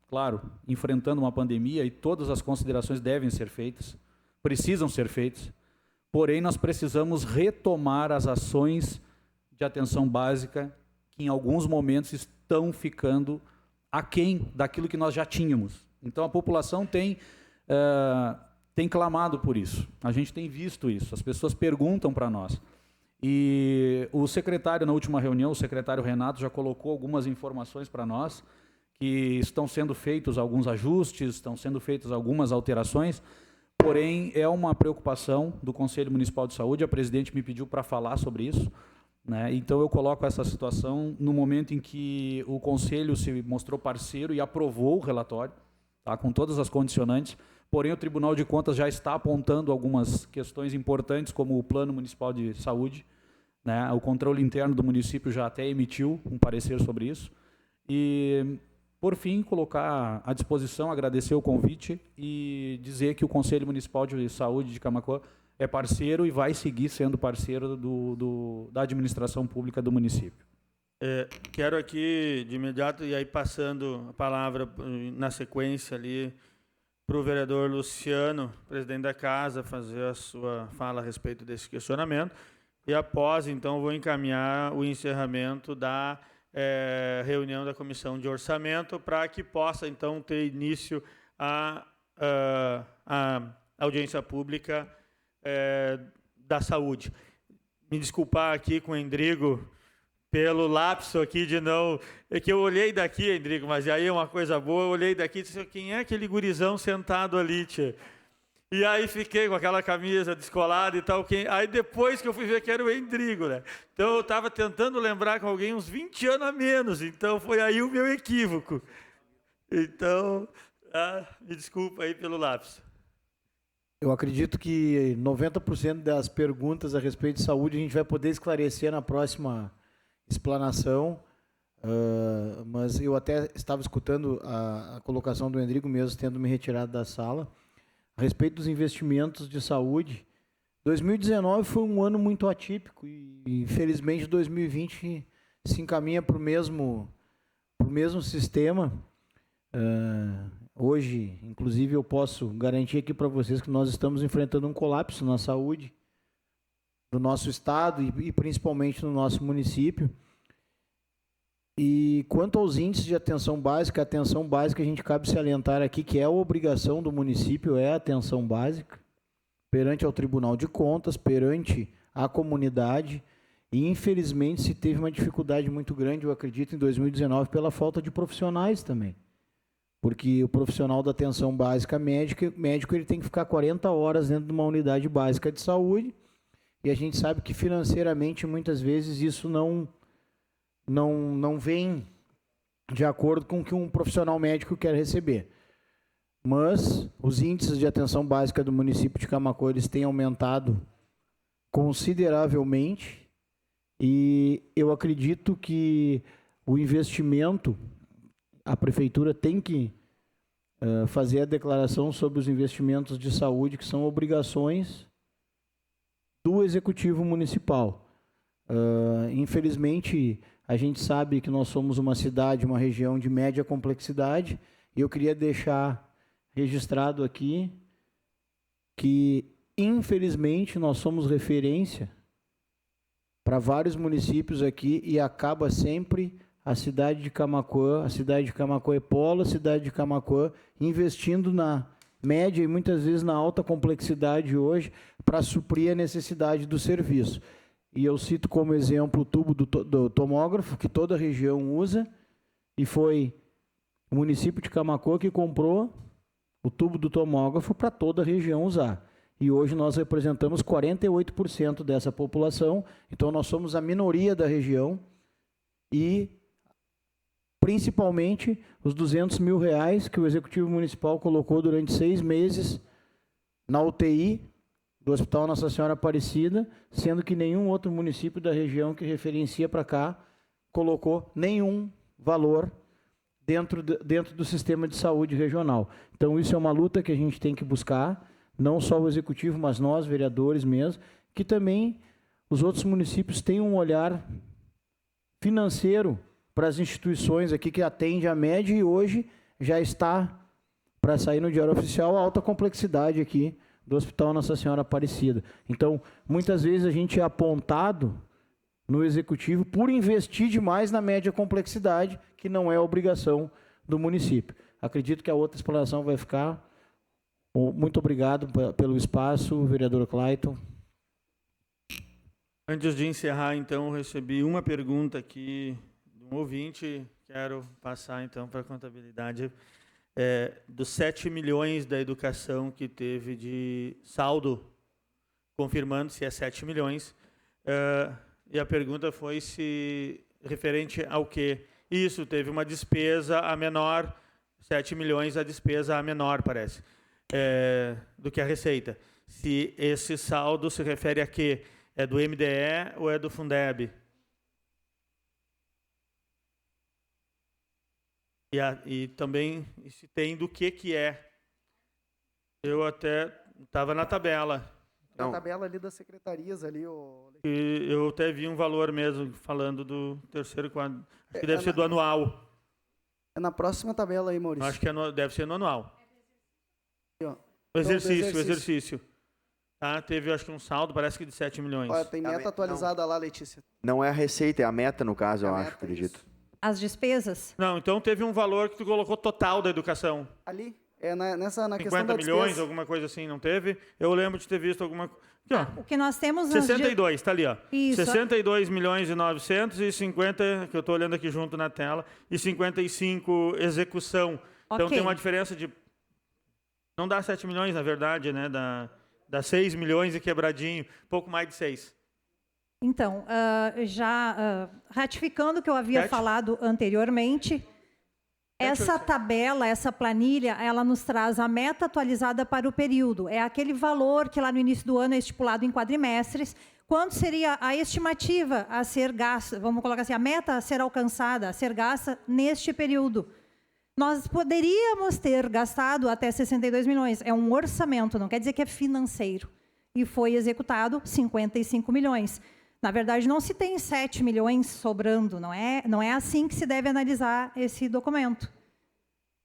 [SPEAKER 8] claro, enfrentando uma pandemia e todas as considerações devem ser feitas, precisam ser feitas, porém nós precisamos retomar as ações de atenção básica que em alguns momentos estão ficando aquém daquilo que nós já tínhamos. Então a população tem clamado por isso, a gente tem visto isso, as pessoas perguntam para nós. E o secretário, na última reunião, o secretário Renato já colocou algumas informações para nós, que estão sendo feitos alguns ajustes, estão sendo feitas algumas alterações, porém é uma preocupação do Conselho Municipal de Saúde, a presidente me pediu para falar sobre isso, né? Então eu coloco essa situação no momento em que o Conselho se mostrou parceiro e aprovou o relatório, tá, com todas as condicionantes, porém o Tribunal de Contas já está apontando algumas questões importantes, como o Plano Municipal de Saúde, né? O controle interno do município já até emitiu um parecer sobre isso. E, por fim, colocar à disposição, agradecer o convite e dizer que o Conselho Municipal de Saúde de Camaquã é parceiro e vai seguir sendo parceiro da administração pública do município.
[SPEAKER 1] Quero aqui, de imediato, e aí passando a palavra na sequência ali, para o vereador Luciano, presidente da Casa, fazer a sua fala a respeito desse questionamento. E após, então, vou encaminhar o encerramento da reunião da Comissão de Orçamento para que possa, então, ter início a audiência pública da saúde. Me desculpar aqui com o Endrigo pelo lapso aqui de não... É que eu olhei daqui, Endrigo, mas aí é uma coisa boa, eu olhei daqui e disse, quem é aquele gurizão sentado ali, tia? E aí fiquei com aquela camisa descolada e tal. Aí depois que eu fui ver que era o Endrigo, né? Então eu estava tentando lembrar com alguém uns 20 anos a menos. Então foi aí o meu equívoco. Então, me desculpa aí pelo lapso.
[SPEAKER 6] Eu acredito que 90% das perguntas a respeito de saúde a gente vai poder esclarecer na próxima explanação. Mas eu até estava escutando a colocação do Endrigo mesmo, tendo me retirado da sala. A respeito dos investimentos de saúde, 2019 foi um ano muito atípico e, infelizmente, 2020 se encaminha para o mesmo sistema. Hoje, inclusive, eu posso garantir aqui para vocês que nós estamos enfrentando um colapso na saúde do nosso estado e principalmente no nosso município. E quanto aos índices de atenção básica, a atenção básica a gente cabe salientar aqui que é a obrigação do município, é a atenção básica, perante ao Tribunal de Contas, perante a comunidade. E, infelizmente, se teve uma dificuldade muito grande, eu acredito, em 2019, pela falta de profissionais também. Porque o profissional da atenção básica médico ele tem que ficar 40 horas dentro de uma unidade básica de saúde, e a gente sabe que financeiramente, muitas vezes, isso não vem de acordo com o que um profissional médico quer receber. Mas os índices de atenção básica do município de Camaquã, eles têm aumentado consideravelmente, e eu acredito que o investimento, a prefeitura tem que fazer a declaração sobre os investimentos de saúde, que são obrigações do Executivo Municipal. Infelizmente, a gente sabe que nós somos uma cidade, uma região de média complexidade, e eu queria deixar registrado aqui que, infelizmente, nós somos referência para vários municípios aqui, e acaba sempre a cidade de Camaquã é polo, a cidade de Camaquã investindo na média e muitas vezes na alta complexidade hoje para suprir a necessidade do serviço. E eu cito como exemplo o tubo do tomógrafo, que toda a região usa, e foi o município de Camaquã que comprou o tubo do tomógrafo para toda a região usar. E hoje nós representamos 48% dessa população, então nós somos a minoria da região, e principalmente os R$200 mil que o Executivo Municipal colocou durante 6 meses na UTI do Hospital Nossa Senhora Aparecida, sendo que nenhum outro município da região que referencia para cá colocou nenhum valor dentro do sistema de saúde regional. Então, isso é uma luta que a gente tem que buscar, não só o Executivo, mas nós, vereadores mesmo, que também os outros municípios têm um olhar financeiro para as instituições aqui que atende a média, e hoje já está para sair no Diário Oficial a alta complexidade aqui do Hospital Nossa Senhora Aparecida. Então, muitas vezes a gente é apontado no Executivo por investir demais na média complexidade, que não é obrigação do município. Acredito que a outra explanação vai ficar. Muito obrigado pelo espaço, vereador Clayton.
[SPEAKER 1] Antes de encerrar, então, eu recebi uma pergunta aqui de um ouvinte, quero passar, então, para a contabilidade, dos 7 milhões da educação que teve de saldo, confirmando se é 7 milhões, e a pergunta foi se referente ao quê? Isso, teve uma despesa a menor, 7 milhões a despesa a menor, parece, do que a receita. Se esse saldo se refere a quê? É do MDE ou é do Fundeb? E também se tem do que é. Eu até estava na tabela.
[SPEAKER 7] Na tabela ali das secretarias ali,
[SPEAKER 1] E eu até vi um valor mesmo, falando do terceiro quadro. Acho que deve ser do anual.
[SPEAKER 7] É na próxima tabela aí, Maurício.
[SPEAKER 1] Acho que deve ser no anual.
[SPEAKER 7] Aqui,
[SPEAKER 1] O exercício. Tá, teve, acho que um saldo, parece que de 7 milhões.
[SPEAKER 7] Olha, tem meta atualizada lá, Letícia.
[SPEAKER 5] Não é a receita, é a meta, no caso, eu acho, acredito.
[SPEAKER 2] As despesas?
[SPEAKER 1] Não, então teve um valor que tu colocou total da educação.
[SPEAKER 7] Ali, na questão da
[SPEAKER 1] 50 milhões,
[SPEAKER 7] despesa.
[SPEAKER 1] alguma coisa assim, não teve? Eu lembro de ter visto alguma coisa. Aqui, ó.
[SPEAKER 2] O que nós temos...
[SPEAKER 1] 62, está ali, ó.
[SPEAKER 2] Isso.
[SPEAKER 1] 62 milhões e 900 e 50, que eu estou olhando aqui junto na tela, e 55 execução. Então tem uma diferença de... Não dá 7 milhões, na verdade, né? Dá 6 milhões e quebradinho, pouco mais de 6.
[SPEAKER 2] Então, ratificando o que eu havia falado anteriormente, essa tabela, essa planilha, ela nos traz a meta atualizada para o período. É aquele valor que lá no início do ano é estipulado em quadrimestres. Quanto seria a estimativa a ser gasta, vamos colocar assim, a meta a ser alcançada, a ser gasta neste período? Nós poderíamos ter gastado até 62 milhões. É um orçamento, não quer dizer que é financeiro. E foi executado 55 milhões. Na verdade, não se tem 7 milhões sobrando. Não é assim que se deve analisar esse documento.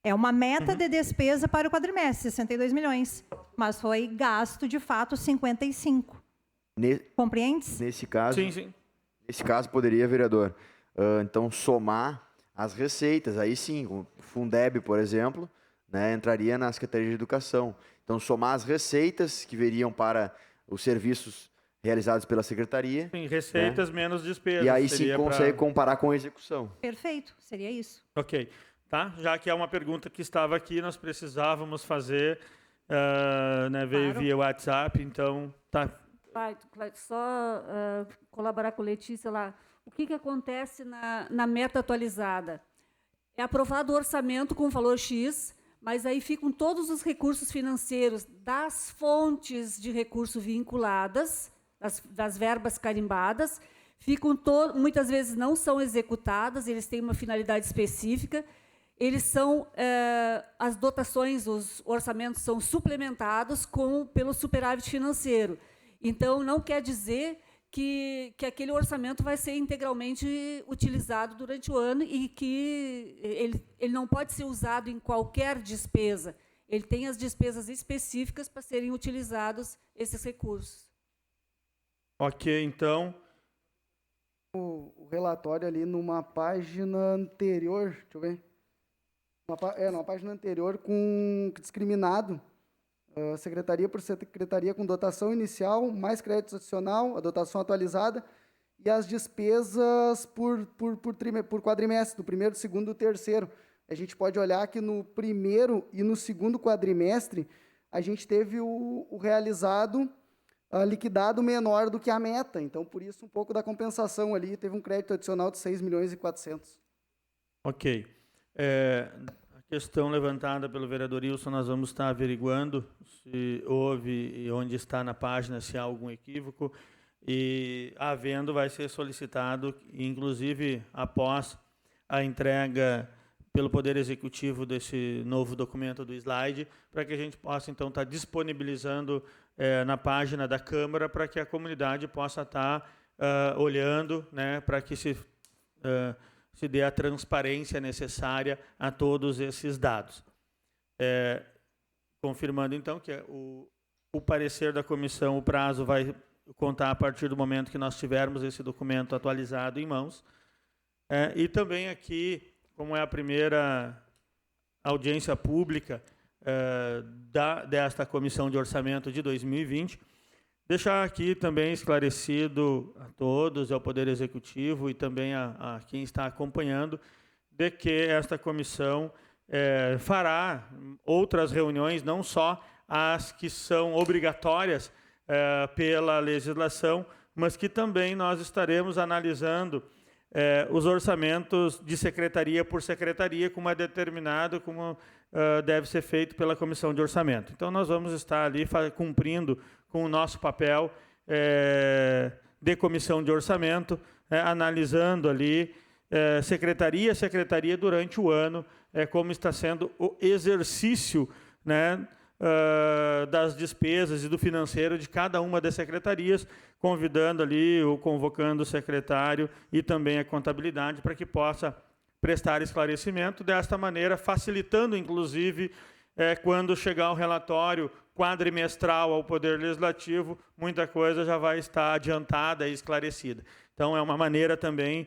[SPEAKER 2] É uma meta de despesa para o quadrimestre, 62 milhões. Mas foi gasto, de fato, 55. Compreendes?
[SPEAKER 5] Nesse caso,
[SPEAKER 1] Sim.
[SPEAKER 5] Nesse caso, poderia, vereador, então, somar as receitas. Aí sim, o Fundeb, por exemplo, né, entraria na Secretaria de Educação. Então, somar as receitas que veriam para os serviços realizados pela secretaria.
[SPEAKER 1] Em receitas menos despesas.
[SPEAKER 5] E aí sim
[SPEAKER 1] seria
[SPEAKER 5] consegue comparar com a execução.
[SPEAKER 2] Perfeito, seria isso.
[SPEAKER 1] Ok. Tá? Já que é uma pergunta que estava aqui, nós precisávamos fazer, né, veio
[SPEAKER 3] Claro.
[SPEAKER 1] via WhatsApp, então tá.
[SPEAKER 3] Clayton, só colaborar com a Letícia lá. O que acontece na meta atualizada? É aprovado o orçamento com valor X, mas aí ficam todos os recursos financeiros das fontes de recurso vinculadas, das verbas carimbadas, muitas vezes não são executadas, eles têm uma finalidade específica, eles são, as dotações, os orçamentos são suplementados pelo superávit financeiro. Então, não quer dizer que aquele orçamento vai ser integralmente utilizado durante o ano e que ele não pode ser usado em qualquer despesa. Ele tem as despesas específicas para serem utilizados esses recursos.
[SPEAKER 1] Ok, então.
[SPEAKER 7] O relatório ali numa página anterior, deixa eu ver. Numa página anterior com discriminado. Secretaria por secretaria com dotação inicial, mais crédito adicional, a dotação atualizada e as despesas por quadrimestre, do primeiro, do segundo e do terceiro. A gente pode olhar que no primeiro e no segundo quadrimestre a gente teve o realizado liquidado menor do que a meta. Então, por isso, um pouco da compensação ali, teve um crédito adicional de 6.400.000.
[SPEAKER 1] Ok. A questão levantada pelo vereador Wilson, nós vamos estar averiguando se houve e onde está na página, se há algum equívoco. E, havendo, vai ser solicitado, inclusive após a entrega pelo Poder Executivo desse novo documento do slide, para que a gente possa, então, estar disponibilizando na página da Câmara, para que a comunidade possa estar olhando, né, para que se dê a transparência necessária a todos esses dados. Confirmando, então, que o parecer da comissão, o prazo vai contar a partir do momento que nós tivermos esse documento atualizado em mãos. E também aqui, como é a primeira audiência pública desta Comissão de Orçamento de 2020, deixar aqui também esclarecido a todos, ao Poder Executivo e também a quem está acompanhando, de que esta comissão fará outras reuniões, não só as que são obrigatórias pela legislação, mas que também nós estaremos analisando os orçamentos de secretaria por secretaria, como é determinado, como deve ser feito pela Comissão de Orçamento. Então, nós vamos estar ali cumprindo com o nosso papel de Comissão de Orçamento, analisando ali secretaria a secretaria durante o ano, como está sendo o exercício, né, das despesas e do financeiro de cada uma das secretarias, convidando ali ou convocando o secretário e também a contabilidade para que possa prestar esclarecimento, desta maneira facilitando, inclusive, quando chegar o relatório quadrimestral ao Poder Legislativo, muita coisa já vai estar adiantada e esclarecida. Então, é uma maneira também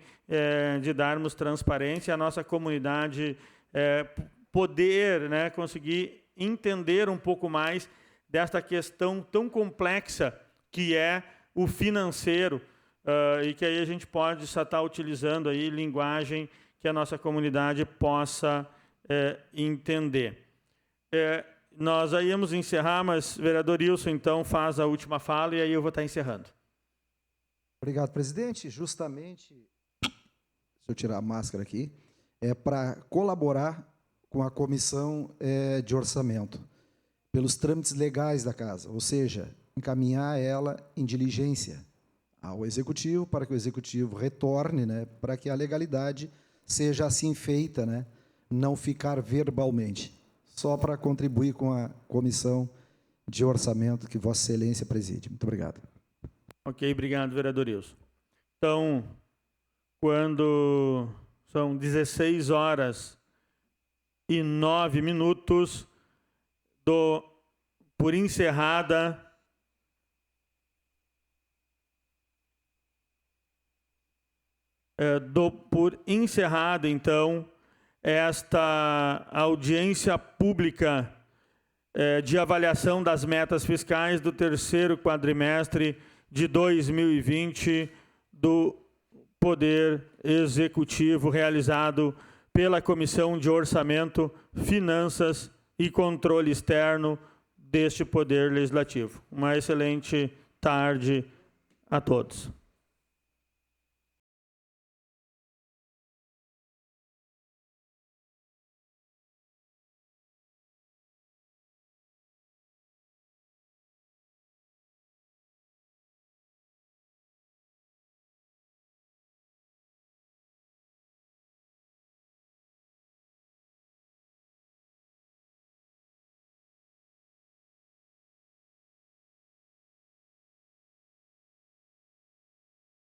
[SPEAKER 1] de darmos transparência à nossa comunidade, poder, né, conseguir entender um pouco mais desta questão tão complexa que é o financeiro, e que aí a gente pode só estar utilizando aí linguagem que a nossa comunidade possa entender. Nós aí íamos encerrar, mas o vereador Wilson, então, faz a última fala e aí eu vou estar encerrando.
[SPEAKER 4] Obrigado, presidente. Justamente, deixa eu tirar a máscara aqui, para colaborar com a comissão de orçamento, pelos trâmites legais da casa, ou seja, encaminhar ela em diligência ao Executivo, para que o Executivo retorne, né, para que a legalidade seja assim feita, né, não ficar verbalmente, só para contribuir com a comissão de orçamento que Vossa Excelência preside. Muito obrigado.
[SPEAKER 1] Ok, obrigado, vereador Wilson. Então, quando são 16h09, dou por encerrada então, esta audiência pública de avaliação das metas fiscais do terceiro quadrimestre de 2020 do Poder Executivo, realizado pela Comissão de Orçamento, Finanças e Controle Externo deste Poder Legislativo. Uma excelente tarde a todos.